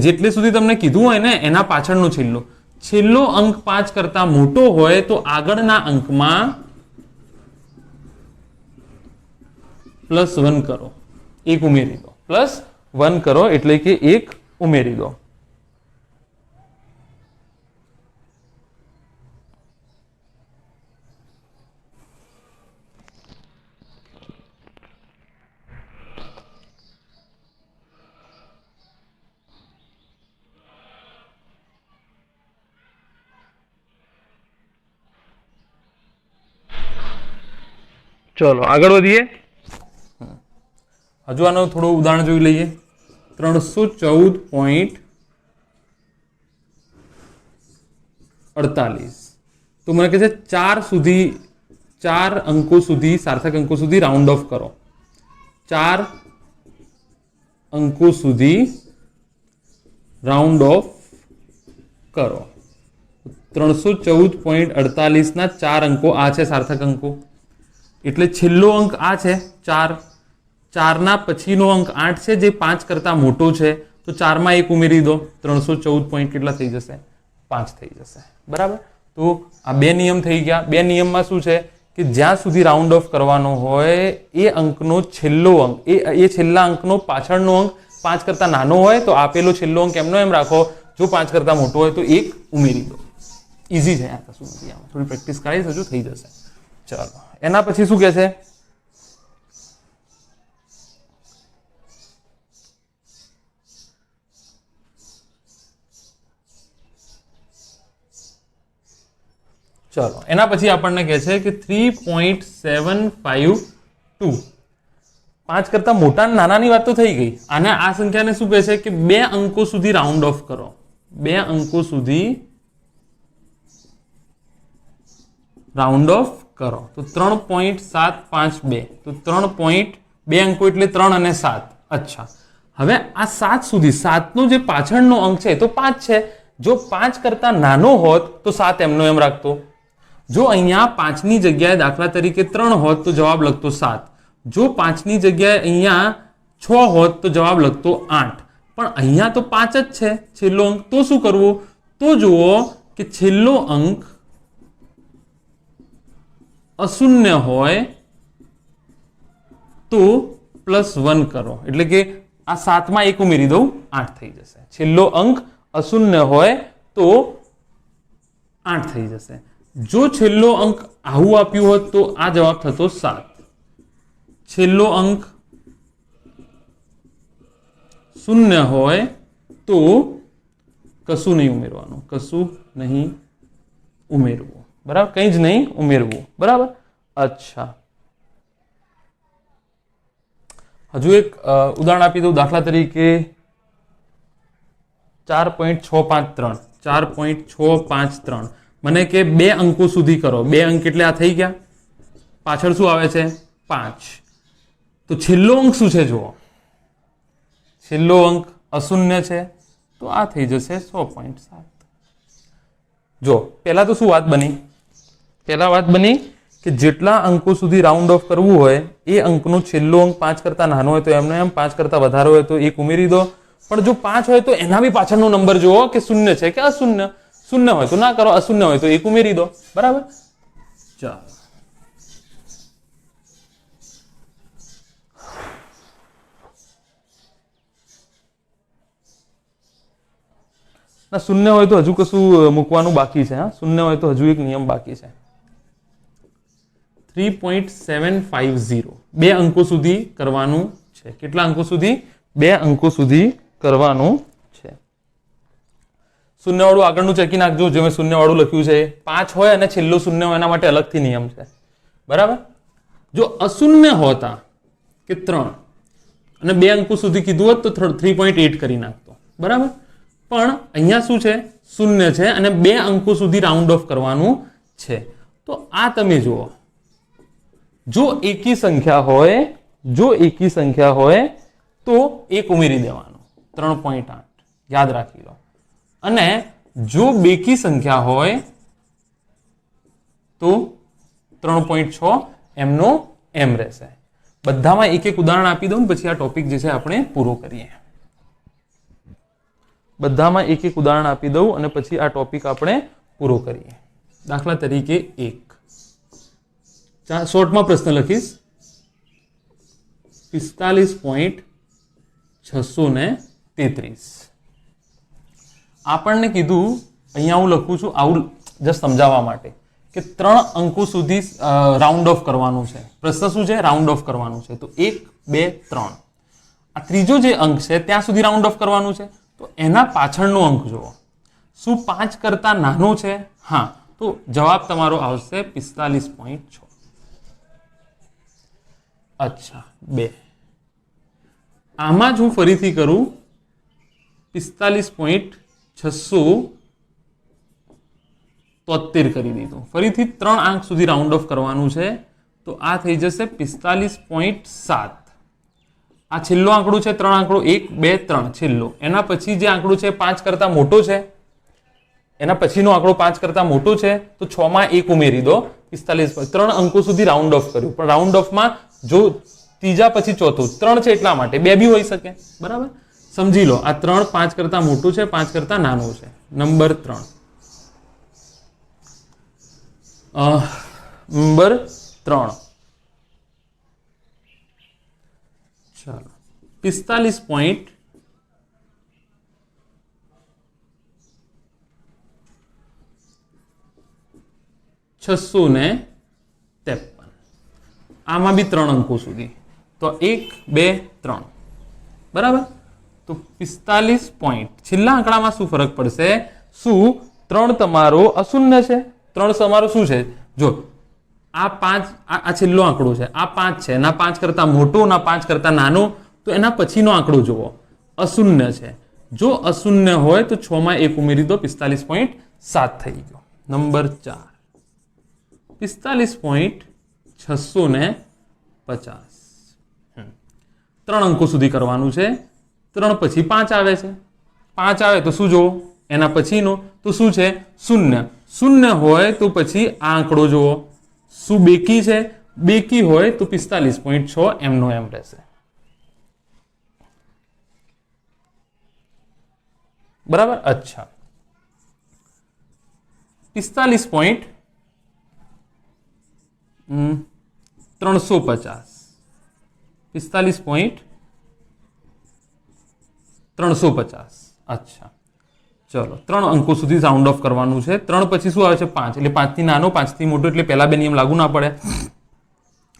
જેટલે સુધી તમને કીધું હોય ને એના પાછળનો છેલ્લો. છેલ્લો અંક 5 કરતા મોટો હોય તો આગળના અંકમાં +1 કરો, 1 ઉમેરી દો. +1 કરો એટલે કે 1 ઉમેરી દો. ચલો આગળ વધીએ. હજુ આનો થોડું ઉદાહરણ જોઈ લઈએ. 314.48. તો મને કહે છે 4 અંકો સુધી સાર્થક અંકો સુધી રાઉન્ડ ઓફ કરો. 4 અંકો સુધી રાઉન્ડ ઓફ કરો. 314.48 ના 4 અંકો આ છે સાર્થક અંકો. એટલે છેલ્લો અંક આ છે 4. 4 ના પછીનો અંક 8 છે જે 5 કરતા મોટો છે, તો 4 માં 1 ઉમેરી દો. 314 પોઈન્ટ કેટલા થઈ જશે? 5 થઈ જશે. બરાબર. તો આ 2 નિયમ થઈ ગયા. 2 નિયમમાં શું છે કે જ્યાં સુધી રાઉન્ડ ઓફ કરવાનો હોય એ અંકનો છેલ્લો અંક એ છેલ્લા અંકનો પાછળનો અંક 5 કરતા નાનો હોય તો આપેલો છેલ્લો અંક એમનો એમ રાખો. જો 5 કરતા મોટો હોય તો 1 ઉમેરી દો. ઈઝી છે, આ કશું નથી, આમાં થોડી પ્રેક્ટિસ કરાવીશ હજુ થઈ જશે. ચાલો એના પછી શું કહે છે? ચલો એના પછી આપણને કહે છે કે 3.752 5 કરતા મોટા અને નાનાની વાત તો થઈ ગઈ. અને આ સંખ્યાને શું કહે છે કે 2 અંકો સુધી રાઉન્ડ ઓફ કરો. 2 અંકો સુધી રાઉન્ડ ઓફ કરો તો 3.752. તો 3.2 અંકો એટલે 3 અને 7. અચ્છા, હવે આ 7 સુધી 7 નો જે પાછળનો અંક છે તો 5 છે. જો 5 કરતા નાનો હોત તો 7 એમનો એમ રાખતો. જો અહીંયા 5 ની જગ્યાએ દાખલા તરીકે 3 હોત તો જવાબ લખતો 7. જો 5 ની જગ્યાએ અહીંયા 6 હોત તો જવાબ લખતો 8. પણ અહીંયા તો 5 જ છે છેલ્લો અંક. તો શું કરવું? તો જુઓ કે છેલ્લો અંક અશૂન્ય હોય તો +1 કરો, એટલે કે આ 7 માં 1 ઉમેરી દઉં, 8 થઈ જશે. છેલ્લો અંક અશૂન્ય હોય તો 8 થઈ જશે. જો છેલ્લો અંક આવું આપ્યું હોત તો આ જવાબ થતો 7. છેલ્લો અંક શૂન્ય હોય તો કશું નહીં ઉમેરવાનું, કશું નહીં ઉમેરવું. બરાબર, કંઈ જ નહીં ઉમેરવું. બરાબર. અચ્છા, હજુ એક ઉદાહરણ આપી દઉં. દાખલા તરીકે 4.653. 4.653 મને કે 2 અંકો સુધી કરો. 2 અંક એટલે આ થઈ ગયા, પાછળ શું આવે છે? 5. તો છેલ્લો અંક શું છે જુઓ, છેલ્લો અંક અશૂન્ય છે તો આ થઈ જશે 100.7. જો પહેલા તો શું વાત બની? પહેલા વાત બની કે જેટલા અંકો સુધી રાઉન્ડ ઓફ કરવું હોય એ અંકનો છેલ્લો અંક 5 કરતા નાનો હોય તો એમને એમ, 5 કરતા વધારે હોય તો 1 ઉમેરી દો. પણ જો 5 હોય તો એના બી પાછળનો નંબર જુઓ કે શૂન્ય છે કે અશૂન્ય. શૂન્ય હોય તો ના કરો, અશૂન્ય હોય તો 1 ઉમેરી દો. બરાબર. ચાલો ના, શૂન્ય હોય તો હજુ કશું મૂકવાનું બાકી છે. હા, શૂન્ય હોય તો હજુ એક નિયમ બાકી છે. 3.750 2 અંકો સુધી કરવાનું છે. કેટલા અંકો સુધી? 2 અંકો સુધી કરવાનું છે. શૂન્ય વાળું આગળનું ચેકી નાખજો. જે મેં શૂન્ય વાળું લખ્યું છે 5 હોય અને છેલ્લો શૂન્ય હોય એના માટે અલગથી નિયમ છે. બરાબર. જો અશૂન્ય હોતા કે 3 અને 2 અંકો સુધી કીધું હોત તો 3.8 કરી નાખતો. બરાબર. પણ અહીંયા શું છે? શૂન્ય છે અને 2 અંકો સુધી રાઉન્ડ ઓફ કરવાનું છે. તો આ તમે જુઓ, જો એકી સંખ્યા હોય, જો એકી સંખ્યા હોય તો 1 ઉમેરી દેવાનું, 3.8 યાદ રાખી લો. અને જો બેકી સંખ્યા હોય તો 3.6 એમનો એમ રહેશે. બધામાં એક એક ઉદાહરણ આપી દઉં પછી આ ટોપિક જે છે આપણે પૂરો કરીએ. બધામાં એક એક ઉદાહરણ આપી દઉં અને પછી આ ટોપિક આપણે પૂરો કરીએ. દાખલા તરીકે 1 શોર્ટમાં પ્રશ્ન લખીશ. 45.633 આપણને કીધું, અહીંયા હું લખું છું આવું જસ્ટ સમજાવવા માટે કે 3 અંકો સુધી રાઉન્ડ ઓફ કરવાનું છે. પ્રશ્ન શું છે? રાઉન્ડ ઓફ કરવાનું છે. તો 1 2 3 આ ત્રીજો જે અંક છે ત્યાં સુધી રાઉન્ડ ઓફ કરવાનું છે. તો એના પાછળનો અંક જુઓ, શું 5 કરતા નાનો છે? હા, તો જવાબ તમારો આવશે 45.6. અચ્છા, 2 આમાં જ હું ફરીથી કરું 45.673 કરી દીધું. ફરીથી 3 અંક સુધી રાઉન્ડ ઓફ કરવાનું છે તો આ થઈ જશે 45.7. આ છેલ્લો આંકડો છે 3 આંકડો 1 2 3 છેલ્લો. એના પછી જે આંકડો છે 5 કરતા મોટો છે, એના પછીનો આંકડો 5 કરતા મોટો છે તો 6 માં 1 ઉમેરી દો. 45. 3 અંકો સુધી રાઉન્ડ ઓફ કર્યું, પણ રાઉન્ડ ઓફમાં જો ત્રીજા પછી ચોથું 3 છે એટલા માટે 2 બી હોઈ શકે. બરાબર, સમજી લો. આ 3 5 કરતા મોટું છે, 5 કરતા નાનું છે. નંબર 3 નંબર 3 ચાલો 45. 653. આમાં બી 3 અંકો સુધી, તો 1 2 3, બરાબર. તો 45 પોઈન્ટ. છેલ્લા આંકડામાં શું ફરક પડશે? શું 3 તમારો અશૂન્ય છે? 3 તમારો શું છે? જો આ 5, આ છેલ્લો આંકડો છે, આ 5 છે, ના 5 કરતા મોટો ના 5 કરતા નાનો, તો એના પછીનો આંકડો જુઓ, અશૂન્ય છે. જો અશૂન્ય હોય તો 6 માં 1 ઉમેરી દો, 45.7 થઈ ગયો. નંબર 4, 45.650. 3 અંકો સુધી કરવાનું છે. 3 પછી 5 આવે છે. 5 આવે તો શું જુઓ? એના પછીનો તો શું છે? શૂન્ય. શૂન્ય હોય તો પછી આ આંકડો જુઓ, શું બેકી છે? બેકી હોય તો 45.6 એમનો એમ રહેશે. બરાબર. અચ્છા, 45.350. 45.350. અચ્છા, ચલો 3 અંકો સુધી રાઉન્ડ ઓફ કરવાનું છે. 3 પછી શું આવે છે? 5. એટલે 5 થી નાનો, 5 થી મોટો, એટલે પહેલા બે નિયમ લાગુ ના પડે.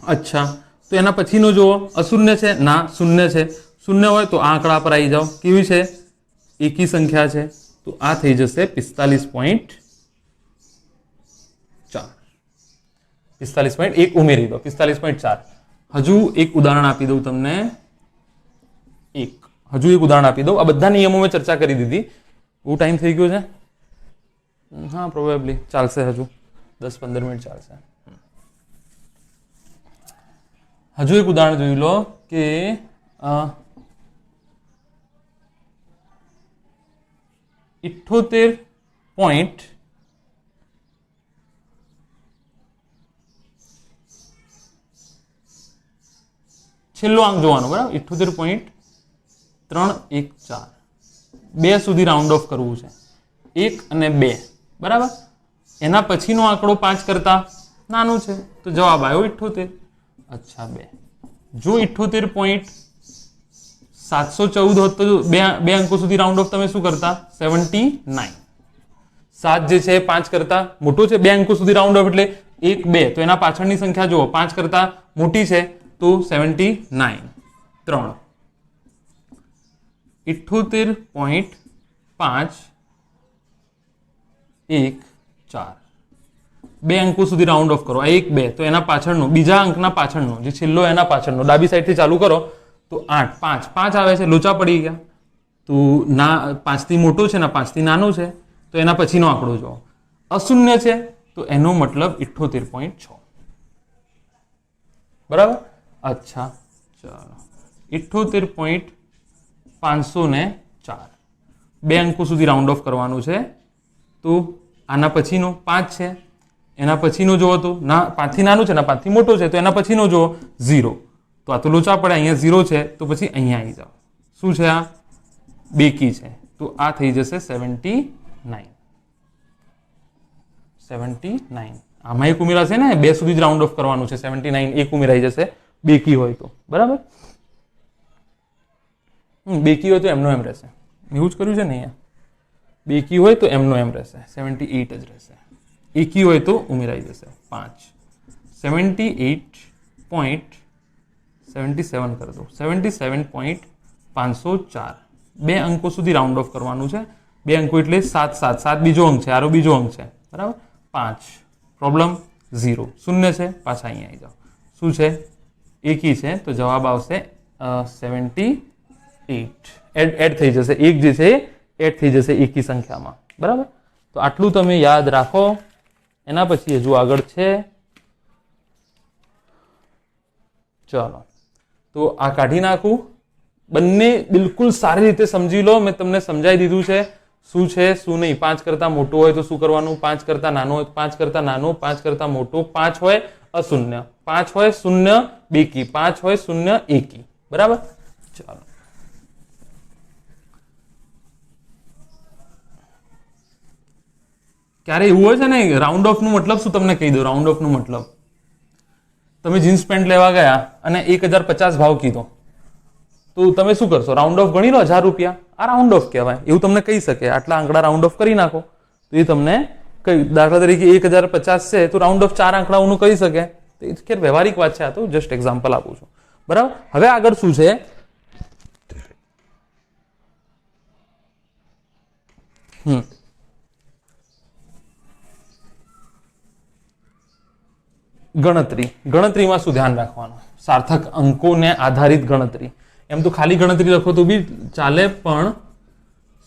અચ્છા, તો એના પછીનો જુઓ, અશૂન્ય છે? ના, શૂન્ય છે. શૂન્ય હોય તો આ આંકડા પર આવી જાઓ. કેવી છે? એકી સંખ્યા છે, તો આ થઈ જશે 45.4. 45.1 ઉમેરી દો, 45.4. હજુ એક ઉદાહરણ આપી દઉં તમને. હજુ એક ઉદાહરણ આપી દઉં. આ બધા નિયમો મેં ચર્ચા કરી દીધી. બહુ ટાઈમ થઈ ગયો છે? હા, પ્રોબેબલી ચાલશે. હજુ 10-15 મિનિટ ચાલશે. હજુ એક ઉદાહરણ જોઈ લો કે છેલ્લો અંક જોવાનો, બરાબર. 78.314. 2 સુધી રાઉન્ડ ઓફ કરવું છે. 1 અને 2, બરાબર. એના પછીનો આંકડો 5 કરતા નાનું છે, તો જવાબ આવ્યો 78. અચ્છા, 2. જો 78.714 હોત તો બે અંકો સુધી રાઉન્ડ ઓફ તમે શું કરતા? 79. 7 જે છે 5 કરતા મોટો છે, 2 અંકો સુધી રાઉન્ડ ઓફ એટલે 1 2, તો એના પાછળની સંખ્યા જુઓ, 5 કરતા મોટી છે, તો 79. 3. 78.514. 2 અંકો સુધી રાઉન્ડ ઓફ કરો. 1 2, તો એના પાછળનો, બીજા અંકના પાછળનો, જે છેલ્લો એના પાછળનો, ડાબી સાઈડથી ચાલુ કરો તો 8 5 5 આવે છે. લોચા પડી ગયા. તો ના 5 થી મોટો છે, ના 5 થી નાનો છે, તો એના પછીનો આંકડો જુઓ. અશૂન્ય છે તો એનો મતલબ 78.6. બરાબર. અચ્છા, ચાલો 78.504. 2 અંકો સુધી રાઉન્ડ ઓફ કરવાનું છે. તો આના પછીનો 5 છે, એના પછીનો જુઓ તો ના 5 થી નાનું છે, ના 5 થી મોટો છે, તો એના પછીનો જુઓ 0. તો આ તો લોચા પડે, અહીંયા 0 છે, તો પછી અહીંયા આવી જાઓ. શું છે? આ બેકી છે, તો આ થઈ જશે 79. 79. આમાં એક ઉમેરાશે ને, 2 સુધી જ રાઉન્ડ ઓફ કરવાનું છે. 79 એક ઉમેરાઈ જશે બેકી હોય તો, બરાબર. બેકી હોય તો એમનો એમ રહેશે. એવું જ કર્યું છે ને અહીંયા. બેકી હોય તો એમનો એમ રહેશે, 78 જ રહેશે. એકી હોય તો ઉમેરાઈ જશે 5. 78.77 કરી દો. 77.504. 2 અંકો સુધી રાઉન્ડ ઓફ કરવાનું છે. 2 અંકો એટલે 7 7 7 બીજો અંક છે, આરો બીજો અંક છે, બરાબર. 5. પ્રોબ્લેમ 0. શૂન્ય છે, પાછા અહીંયા આવી જાઓ. શું છે? એકી છે, તો જવાબ આવશે 78. એડ થઈ જશે. 1 જે છે એડ થઈ જશે એકી સંખ્યામાં, બરાબર. તો આટલું તમે યાદ રાખો. એના પછી હજુ આગળ છે. ચાલો, તો આ કાઢી નાખું. બંને બિલકુલ સારી રીતે સમજી લો. મેં તમને સમજાવી દીધું છે શું છે શું નહીં. 5 કરતા મોટો હોય તો શું કરવાનું? 5 કરતા નાનો હોય 5 કરતા નાનો, 5 કરતા મોટો, 5 હોય અશૂન્ય, 5 હોય શૂન્ય બેકી, 5 હોય શૂન્ય એકી, બરાબર. ચાલો, ક્યારે એવું હોય છે ને, રાઉન્ડ ઓફ નું મતલબ શું તમને કહી દો. રાઉન્ડ ઓફ નું મતલબ, તમે જીન્સ પેન્ટ લેવા ગયા અને 1050 ભાવ કીધો, તો તમે શું કરશો? રાઉન્ડ ઓફ ગણી લો, 1000 રૂપિયા. આ રાઉન્ડ ઓફ કહેવાય. એવું તમને કહી શકે, આટલા આંકડા રાઉન્ડ ઓફ કરી નાખો, તો એ તમને કઈ દાખલા તરીકે 1050 છે તો રાઉન્ડ ઓફ 4 આંકડાઓનું કહી શકે. તો એ ખેર વ્યવહારિક વાત છે, આ તો જસ્ટ એક્ઝામ્પલ આપું છું. બરાબર. હવે આગળ શું છે? ગણતરી. ગણતરીમાં શું ધ્યાન રાખવાનું? સાર્થક અંકોને આધારિત ગણતરી. એમ તો ખાલી ગણતરી લખો તો બી ચાલે, પણ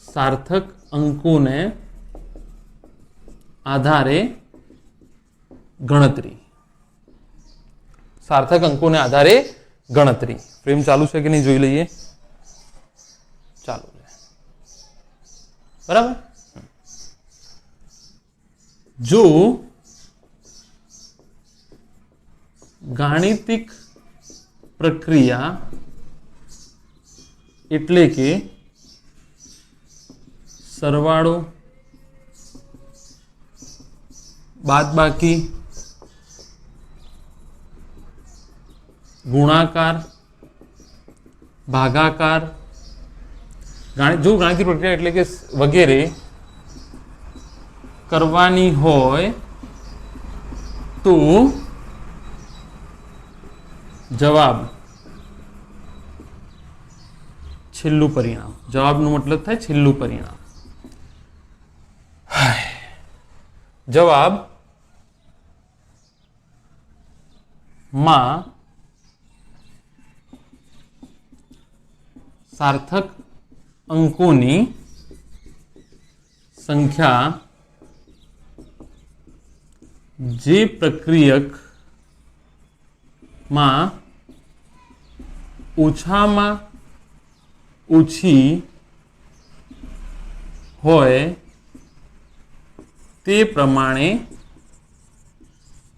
સાર્થક અંકોને આધારે ગણતરી. સાર્થક અંકોને આધારે ગણતરી. ફ્રેમ ચાલુ છે કે નહીં જોઈ લઈએ. ચાલુ છે. બરાબર. જો ગાણિતિક પ્રક્રિયા એટલે કે સરવાળો, બાદબાકી, ગુણાકાર, ભાગાકાર, જો ગાણિતિક પ્રક્રિયા એટલે કે વગેરે કરવાની હોય તો જવાબ છેલ્લું પરિણામ. જવાબનો મતલબ થાય છેલ્લું પરિણામ. જવાબ માં સાર્થક અંકોની સંખ્યા જે પ્રક્રિયકમાં ઓછામાં ઓછી હોય તે પ્રમાણે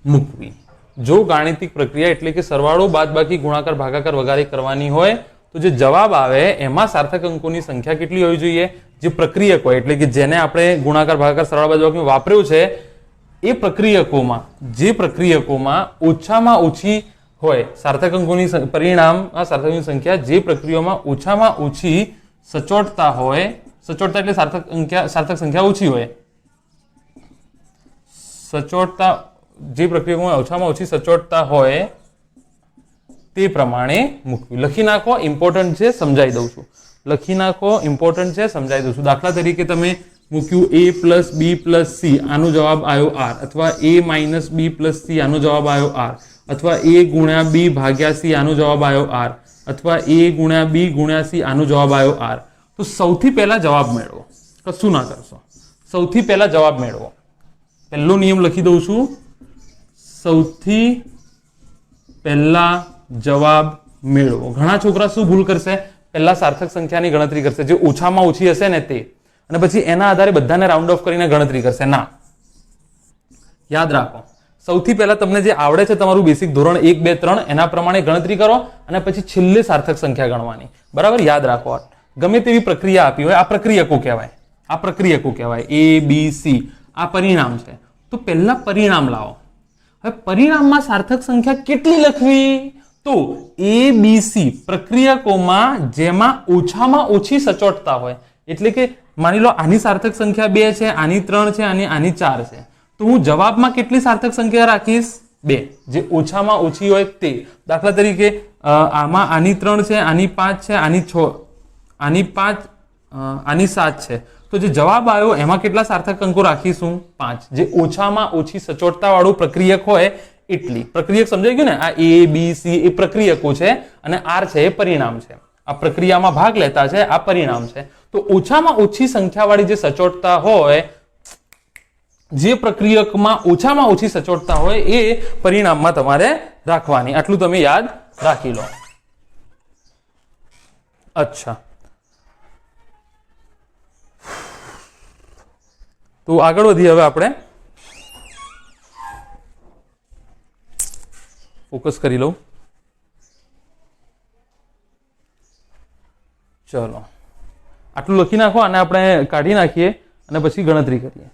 મૂકવી. જો ગાણિતિક પ્રક્રિયા એટલે કે સરવાળો, બાદબાકી, ગુણાકાર, ભાગાકાર વગેરે કરવાની હોય તો જે જવાબ આવે એમાં સાર્થક અંકોની સંખ્યા કેટલી હોવી જોઈએ? જે પ્રક્રિયક હોય એટલે કે જેને આપણે ગુણાકાર, ભાગાકાર, સરવાળો, બાદબાકી વાપર્યું છે એ પ્રક્રિયકોમાં, જે પ્રક્રિયકોમાં ઓછામાં ઓછી હોય સાર્થક અંકોની પરિણામ સાર્થક અંકોની સંખ્યા જે પ્રક્રિયામાં ઓછામાં ઓછી સચોટતા હોય. સચોટતા એટલે સાર્થક સંખ્યા ઓછી હોય. સચોટતા જે પ્રક્રિયામાં ઓછામાં ઓછી સચોટતા હોય તે પ્રમાણે મૂકવી. લખી નાખો, ઇમ્પોર્ટન્ટ છે, સમજાવી દઉં છું. લખી નાખો, ઇમ્પોર્ટન્ટ છે, સમજાવી દઉં છું. દાખલા તરીકે તમે મૂક્યું a plus b plus c, આનો જવાબ આવ્યો r, અથવા a minus b plus c, આનો જવાબ આવ્યો r, અથવા a ગુણ્યા b ભાગ્યા c, આનો જવાબ આવ્યો r, અથવા a ગુણ્યા b ગુણ્યા c, આનો જવાબ આવ્યો r. તો સૌથી પહેલા જવાબ મેળવો. કશું ના કરશો, સૌથી પહેલા જવાબ મેળવો. પહેલો નિયમ લખી દઉં છું. સૌથી પહેલા જવાબ મેળવો. ઘણા છોકરા શું ભૂલ કરશે? પહેલા સાર્થક સંખ્યાની ગણતરી કરશે, જે ઓછામાં ઓછી હશે ને તે, અને પછી એના આધારે બધાને રાઉન્ડ ઓફ કરીને ગણતરી કરશે. ના, યાદ રાખો, સૌથી પહેલા તમને જે આવડે છે તમારું બેસિક ધોરણ 1, 2, 3 એના પ્રમાણે ગણતરી કરો અને પછી છેલ્લે સાર્થક સંખ્યા ગણવાની. બરાબર, યાદ રાખો. ગમે તેવી પ્રક્રિયા આપી હોય, આ પ્રક્રિયકો કહેવાય. આ પ્રક્રિયકો કહેવાય. a b c આ પરિણામ છે. તો પહેલા પરિણામ લાવો. હવે પરિણામમાં સાર્થક સંખ્યા કેટલી લખવી? તો a b c પ્રક્રિયકોમાં જેમાં ઓછામાં ઓછી સચોટતા હોય, એટલે કે માની લો આની સાર્થક સંખ્યા 2 છે, આની 3 છે અને આની 4 છે, તો હું જવાબમાં કેટલી સાર્થક સંખ્યા રાખીશ? 2, જે ઓછામાં ઓછી હોય તે. દાખલા તરીકે આમાં આની 3 છે, આની 5 છે, આની 6, આની 5, આની 7 છે. તો જે જવાબ આવ્યો એમાં કેટલા સાર્થક અંકો રાખીશું? 5. જે ઓછામાં ઓછી સચોટતા વાળું પ્રક્રિયક હોય એટલી. પ્રક્રિયક સમજાઈ ગયું ને? આ a b c એ પ્રક્રિયકો છે અને r છે એ પરિણામ છે. આ પ્રક્રિયામાં ભાગ લેતા છે, આ પરિણામ છે. તો ઓછામાં ઓછી સંખ્યા વાળી જે સચોટતા હોય, જે પ્રક્રિયકમાં ઓછામાં ઓછી સચોટતા હોય એ પરિણામમાં તમારે રાખવાની. આટલું તમે યાદ રાખી લો. અચ્છા, તો આગળ વધીએ. હવે આપણે ફોકસ કરી લઉં. ચલો, આટલું લખી નાખો અને આપણે કાઢી નાખીએ અને પછી ગણતરી કરીએ.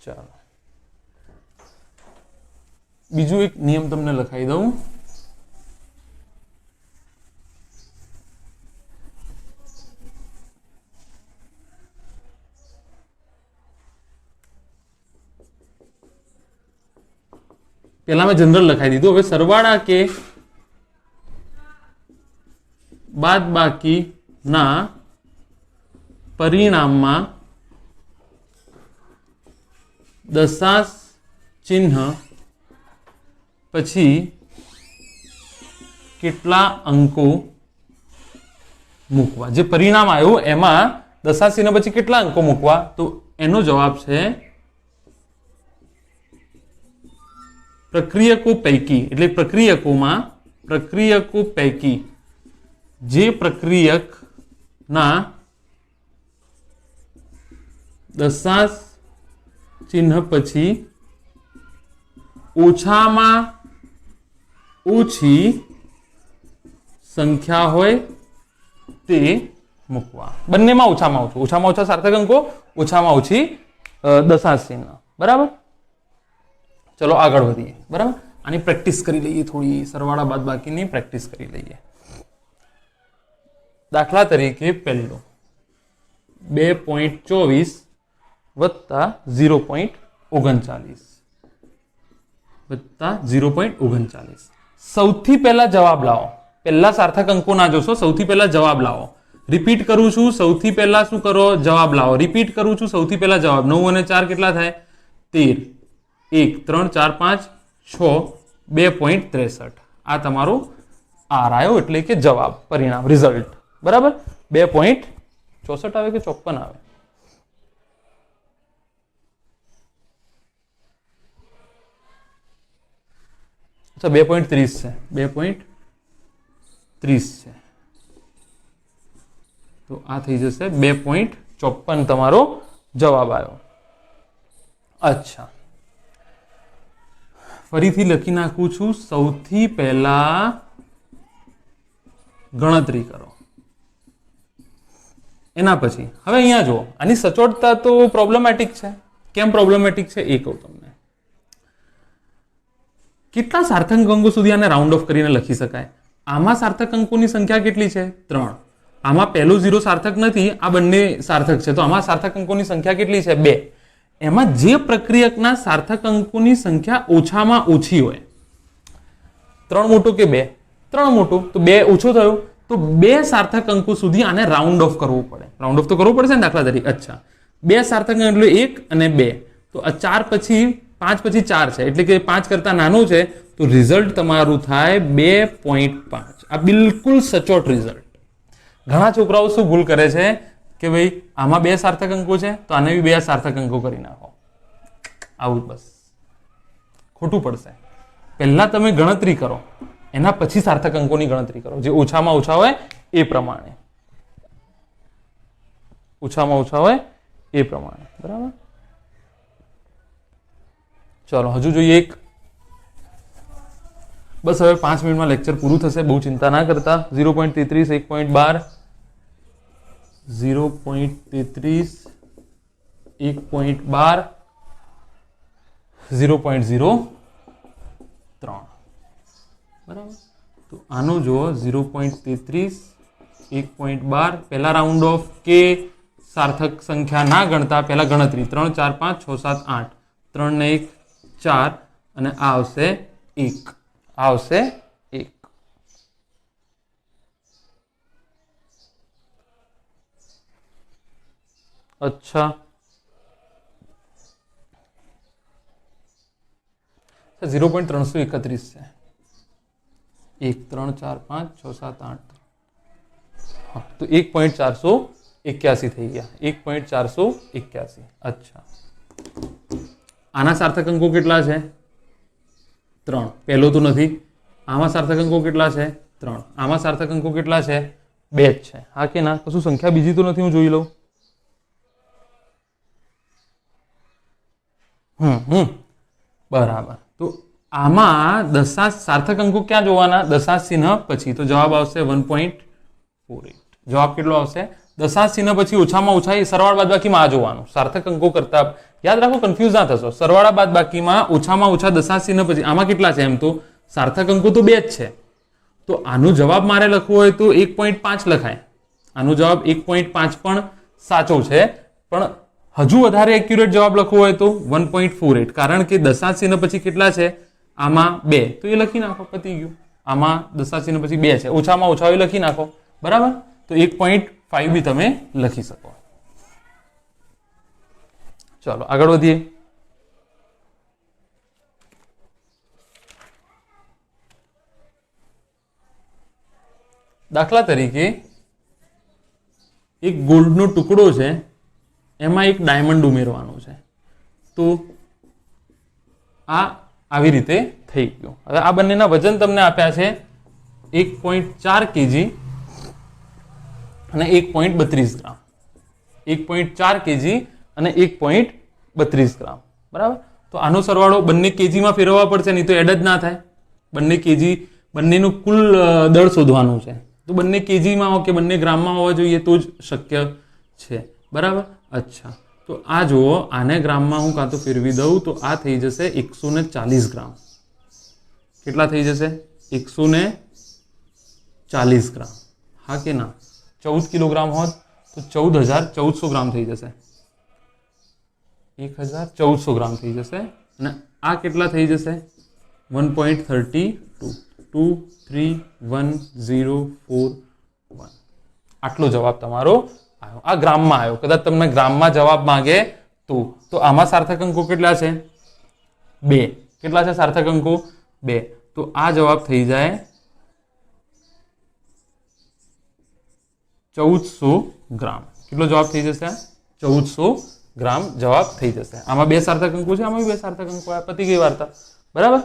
ચાલો, બીજું એક નિયમ તમને લખાઈ દઉં. પેલા મેં જનરલ લખાઈ દીધું. હવે સરવાળા કે બાદબાકી ના પરિણામમાં દશાંશ ચિહ્ન પછી કેટલા અંકો મૂકવા. જે પરિણામ આવ્યું એમાં દશાંશ ચિહ્ન પછી કેટલા અંકો મૂકવા, તો એનો જવાબ છે પ્રક્રિયકો પૈકી, એટલે પ્રક્રિયકો પૈકી જે પ્રક્રિયકના દશાંશ ચિહ્ન પછી ઓછામાં ઓછી સંખ્યા હોય તે મૂકવા. બંનેમાં ઓછામાં ઓછા સાર્થક અંકો, ઓછામાં ઓછી દશાંશ ચિહ્ન. બરાબર, ચલો આગળ વધીએ. બરાબર, આની પ્રેક્ટિસ કરી લઈએ, થોડી સરવાળા બાદબાકીની પ્રેક્ટિસ કરી લઈએ. દાખલા તરીકે પહેલો 2.24 વત્તા 0.39 વત્તા 0.39. સૌથી પહેલા જવાબ લાવો. પહેલા સાર્થક અંકો ના જોશો, સૌથી પહેલા જવાબ લાવો. રિપીટ કરું છું, સૌથી પહેલા શું કરો, જવાબ લાવો. રિપીટ કરું છું, સૌથી પહેલા જવાબ. 9 અને 4 કેટલા થાય? 13. 1 3 4 5 6 2.63. આ તમારો આર આવ્યો, એટલે કે જવાબ, પરિણામ, રિઝલ્ટ. બરાબર, 2.64 આવે કે 54 આવે? અચ્છા, 2.30 છે. 2.30 છે, તો આ થઈ જશે 2.54 તમારો જવાબ આવ્યો. અચ્છા, ફરીથી લખી નાખું છું. સૌથી પહેલા ગણતરી કરો, એના પછી હવે અહીંયા જુઓ. આની સચોટતા તો પ્રોબ્લેમેટિક છે. કેમ પ્રોબ્લેમેટિક છે એ કહું તમને. કેટલા સાર્થક અંકો સુધી આને રાઉન્ડ ઓફ કરીને લખી શકાય? આમાં સાર્થક અંકોની સંખ્યા કેટલી છે? 3. આમાં પહેલો 0 સાર્થક નથી, આ બંને સાર્થક છે, તો આમાં સાર્થક અંકોની સંખ્યા કેટલી છે? 2. એમાં જે પ્રક્રિયકના સાર્થક અંકોની સંખ્યા ઓછામાં ઓછી હોય, 3 મોટું કે 2? 3 મોટું, તો 2 ઓછો થયો, તો 2 સાર્થક અંકો સુધી આને રાઉન્ડ ઓફ કરવું પડે. રાઉન્ડ ઓફ તો કરવું પડશે ને દાખલા તરીકે. અચ્છા, 2 સાર્થક અંક એટલે 1 અને 2, તો આ 4 પછી 5 પછી 4 છે, એટલે કે 5 કરતા નાનું છે, તો રિઝલ્ટ તમારું થાય 2.5. આ બિલકુલ સચોટ રિઝલ્ટ. ઘણા છોકરાઓ શું ભૂલ કરે છે કે ભાઈ આમાં 2 સાર્થક અંકો છે, તો આને બી 2 સાર્થક અંકો કરી નાખો. આવું બસ ખોટું પડશે. પહેલા તમે ગણતરી કરો, એના પછી સાર્થક અંકોની ગણતરી કરો, જે ઓછામાં ઓછા હોય એ પ્રમાણે. ઓછામાં ઓછા હોય એ પ્રમાણે. બરાબર, ચલો હજુ જોઈએ એક. બસ હવે 5 મિનિટમાં લેક્ચર પૂરું થશે, બહુ ચિંતા ના કરતા. 0.33 1.12 0.33 1.12 0.03. બરાબર, તો આનો જો 0.33 1.12 પહેલા રાઉન્ડ ઓફ કે સાર્થક સંખ્યા ના ગણતા પહેલા ગણતરી 3 4 5 6 7 8 3 ને 1 4 અને આ આવશે 1. આવશે 1. અચ્છા, 0.331 છે. 1 3 4 5 6 7 8, હા, તો 1.481 થઈ ગયા. 1.481. અચ્છા, આના સાર્થક અંકો કેટલા છે? 3. પહેલો તો નથી. આમાં સાર્થક અંકો કેટલા છે? 3. આમાં સાર્થક અંકો કેટલા છે? 2 જ છે. હા કે ના? કશું સંખ્યા બીજી તો નથી? હું જોઈ લઉં. બરાબર, તો આમાં દશાંશ સાર્થક અંકો ક્યાં જોવાના? દશાંશ ચિહ્ન પછી. તો જવાબ આવશે 1.48. જવાબ કેટલો આવશે? દશાંશ ચિહ્ન પછી ઓછામાં ઓછા એ સરવાળા બાદબાકીમાં આ જોવાનું. સાર્થક અંકો કરતા યાદ રાખો, કન્ફ્યુઝ ના થશો. સરવાળા બાદબાકીમાં ઓછામાં ઓછા દશાંશ ચિહ્ન પછી આમાં કેટલા છે? એમ તો સાર્થક અંકો તો 2 જ છે, તો આનો જવાબ મારે લખવો હોય તો 1.5 લખાય. આનો જવાબ 1.5 પણ સાચો છે, પણ હજુ વધારે એક્યુરેટ જવાબ લખવો હોય તો 1.48, કારણ કે દશાંશ ચિહ્ન પછી કેટલા છે? આમાં 2 તો એ લખી નાખો, પતી ગયું. આમાં દશાંશ ચિહ્ન પછી 2 છે, ઓછામાં ઓછા એ લખી નાખો. બરાબર, તો 1.5 બી તમે લખી શકો. ચાલો આગળ વધીએ. દાખલા તરીકે એક ગોલ્ડનો ટુકડો છે, એમાં એક ડાયમંડ ઉમેરવાનો છે. તો આ આવી રીતે થઈ ગયું. હવે આ બંનેના વજન તમને આપ્યા છે 1.4 kg અને 1.32 ગ્રામ. 1.4 kg અને 1.32 ગ્રામ. બરાબર, તો આનો સરવાળો બંને કેજીમાં ફેરવવા પડશે, નહીં તો એડ જ ના થાય. બંને કેજી, બંનેનું કુલ દળ શોધવાનું છે, તો બંને કેજીમાં કે બંને ગ્રામમાં હોવા જોઈએ તો જ શક્ય છે. બરાબર, અચ્છા, તો આ જુઓ, આને ગ્રામમાં હું કાં તો ફેરવી દઉં તો આ થઈ જશે 140 ગ્રામ. કેટલા થઈ જશે? 140 ગ્રામ. હા કે ના? 14 કિલોગ્રામ હોત તો 14,1400 ગ્રામ થઈ જશે. 1,1400 ગ્રામ થઈ જશે. અને આ કેટલા થઈ જશે? 1.32. 231,041. આટલો જવાબ તમારો આવ્યો. આ ગ્રામમાં આવ્યો. કદાચ તમને ગ્રામમાં જવાબ માંગે તો આમાં સાર્થક અંકો કેટલા છે? 2. કેટલા છે સાર્થક અંકો? 2. તો આ જવાબ થઈ જાય 1400 ગ્રામ. કેટલો જવાબ થઈ જશે? 1400 ગ્રામ જવાબ થઈ જશે. આમાં 2 સાર્થક અંકો છે, આમાં 2 સાર્થક અંકો આવ્યા. પતી ગઈ વાર્તા. બરાબર,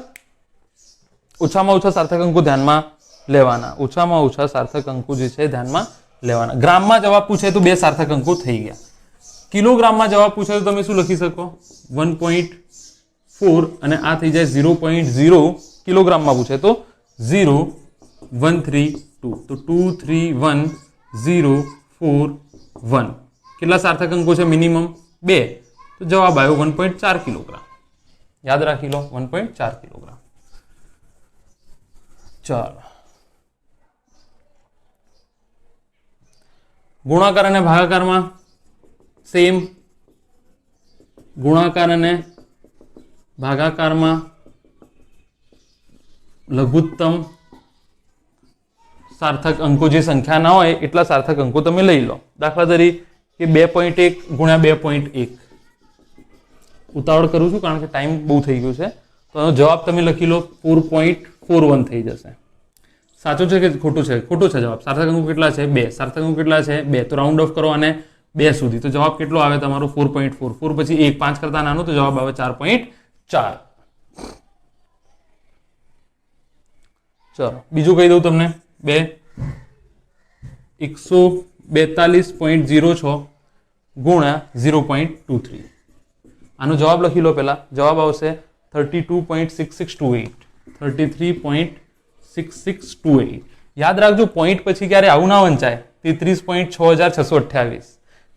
ઓછામાં ઓછા સાર્થક અંકો ધ્યાનમાં લેવાના. ઓછામાં ઓછા સાર્થક અંકો જે છે ધ્યાનમાં લેવાના. ગ્રામમાં જવાબ પૂછે તો 2 સાર્થક અંકો થઈ ગયા. કિલોગ્રામમાં જવાબ પૂછે તો તમે શું લખી શકો? 1.4 અને આ થઈ જાય 0.0. કિલોગ્રામમાં પૂછે તો 0.132. તો 231,041. કેટલા સાર્થક અંકો છે? મિનિમમ 2. તો જવાબ આવ્યો 1.4 કિલોગ્રામ. યાદ રાખી લો, 1.4 કિલોગ્રામ. ચાલો, ગુણાકાર અને ભાગાકારમાં સેમ. ગુણાકાર અને ભાગાકારમાં લઘુત્તમ સાર્થક અંકો જે સંખ્યા ના હોય એટલા સાર્થક અંકો તમે લઈ લો. દાખલા તરીકે 2.1 ગુણ્યા 2.1. ઉતાવળ કરું છું કારણ કે ટાઈમ બહુ થઈ ગયો છે. તો એનો જવાબ તમે લખી લો 4.41 થઈ જશે. સાચું છે કે ખોટું છે? ખોટું છે જવાબ. સાર્થક અંકો કેટલા છે? 2. સાર્થક અંકો કેટલા છે? 2. તો રાઉન્ડ ઓફ કરો અને 2 સુધી, તો જવાબ કેટલો આવે તમારો? 4.4. 4 પછી 1, 5 કરતા નાનો, તો જવાબ આવે 4.4. ચલો બીજું કહી દઉં તમને. 142.06 ગુણ્યા 0.23. આનો જવાબ લખી લો. પહેલા જવાબ આવશે 32.6628. 33.6628. યાદ રાખજો, પોઈન્ટ પછી ક્યારે આવું ના વંચાય. 33.6628.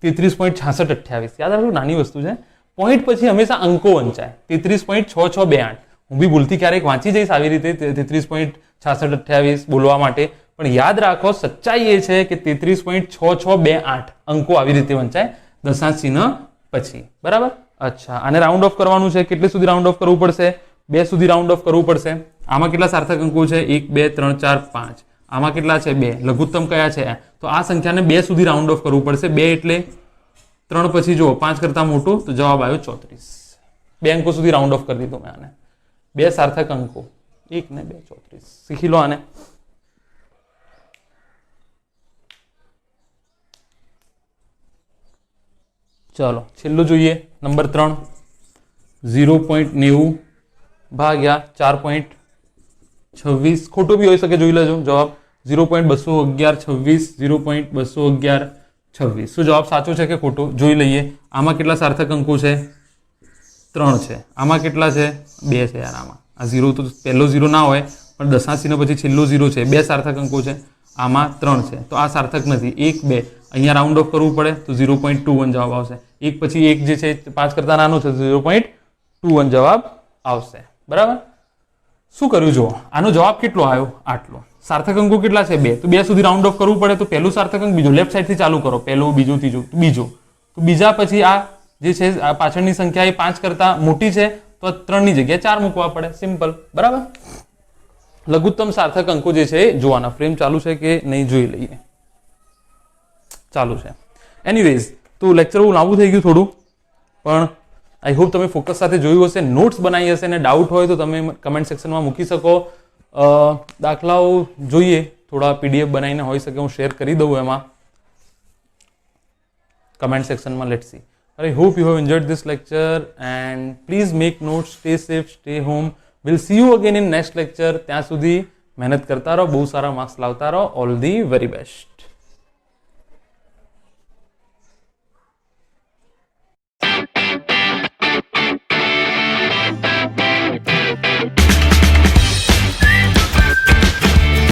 33.6628. યાદ રાખજો, નાની વસ્તુ છે. પોઈન્ટ પછી હંમેશા અંકો વંચાય. 33.6628. હું બી ભૂલથી ક્યારેક વાંચી જઈશ આવી રીતે 33.6628 બોલવા માટે, પણ યાદ રાખો, સચ્ચાઈ એ છે કે 33.6628 અંકો આવી રીતે વંચાય દશાંશ ચિહ્ન પછી. બરાબર, અચ્છા, આને રાઉન્ડ ઓફ કરવાનું છે. કેટલે સુધી રાઉન્ડ ઓફ કરવું પડશે? 2 સુધી રાઉન્ડ ઓફ કરવું પડશે. આમાં કેટલા સાર્થક અંકો છે? 1, 2, 3, 4, 5. આમાં કેટલા છે? 2. લઘુત્તમ કયા છે? તો આ સંખ્યાને 2 સુધી રાઉન્ડ ઓફ કરવું પડશે. 2 એટલે 3 પછી જુઓ 5 કરતા મોટું, તો જવાબ આવ્યો 34. 2 અંકો સુધી રાઉન્ડ ઓફ કરી દીધું મેં આને. 2 સાર્થક અંકો, 1 ને 2, 34. શીખી લો આને. ચલો છેલ્લું જોઈએ, નંબર 3. 0.90 ભાગ્યા 4.26. ખોટું બી હોઈ શકે, જોઈ લેજો જવાબ. 0.21126. 0.21126. શું જવાબ સાચો છે કે ખોટો? જોઈ લઈએ. આમાં કેટલા સાર્થક અંકો છે? 3 છે. આમાં કેટલા છે? 2 છે યાર. આમાં આ 0 તો પહેલો 0 ના હોય, પણ દશાંશ ચિહ્ન પછી છેલ્લો 0 છે. 2 સાર્થક અંકો છે. આમાં 3 છે, તો આ સાર્થક નથી. 1, 2 અહીંયા રાઉન્ડ ઓફ કરવું પડે તો 0.21 જવાબ આવશે. 1 પછી 1 જે છે 5 કરતા નાનો છે, 0.21 જવાબ આવશે. બરાબર, શું કર્યું જુઓ, આનો જવાબ કેટલો આવ્યો? આટલો. સાર્થક અંકો કેટલા છે? 2. તો 2 સુધી રાઉન્ડ ઓફ કરવું પડે, તો પહેલું સાર્થક અંક બીજો, લેફ્ટ સાઈડથી ચાલુ કરો. પહેલું, બીજું, ત્રીજું, બીજું. તો બીજા પછી આ જે છે પાછળની સંખ્યા એ 5 કરતા મોટી છે, તો આ 3 ની જગ્યાએ 4 મૂકવા પડે, સિમ્પલ. બરાબર. લઘુત્તમ સાર્થક અંકો જે છે એ જોવાના. ફ્રેમ ચાલુ છે કે નહીં જોઈ લઈએ. ચાલુ છે. એનીવેઝ, તો લેક્ચર બહુ લાંબુ થઈ ગયું થોડું, પણ આઈ હોપ તમે ફોકસ સાથે જોયું હશે, નોટ્સ બનાવી હશે, અને ડાઉટ હોય તો તમે કમેન્ટ સેક્શનમાં મૂકી શકો. દાખલાઓ જોઈએ, થોડા પીડીએફ બનાવીને હોઈ શકે હું શેર કરી દઉં એમાં કમેન્ટ સેક્શનમાં. Let's see. I hope you have enjoyed this lecture and please make notes, stay safe, stay home. We'll see you again in next lecture. ત્યાં સુધી મહેનત કરતા રહો, બહુ સારા માર્ક્સ લાવતા રહો. All the very best.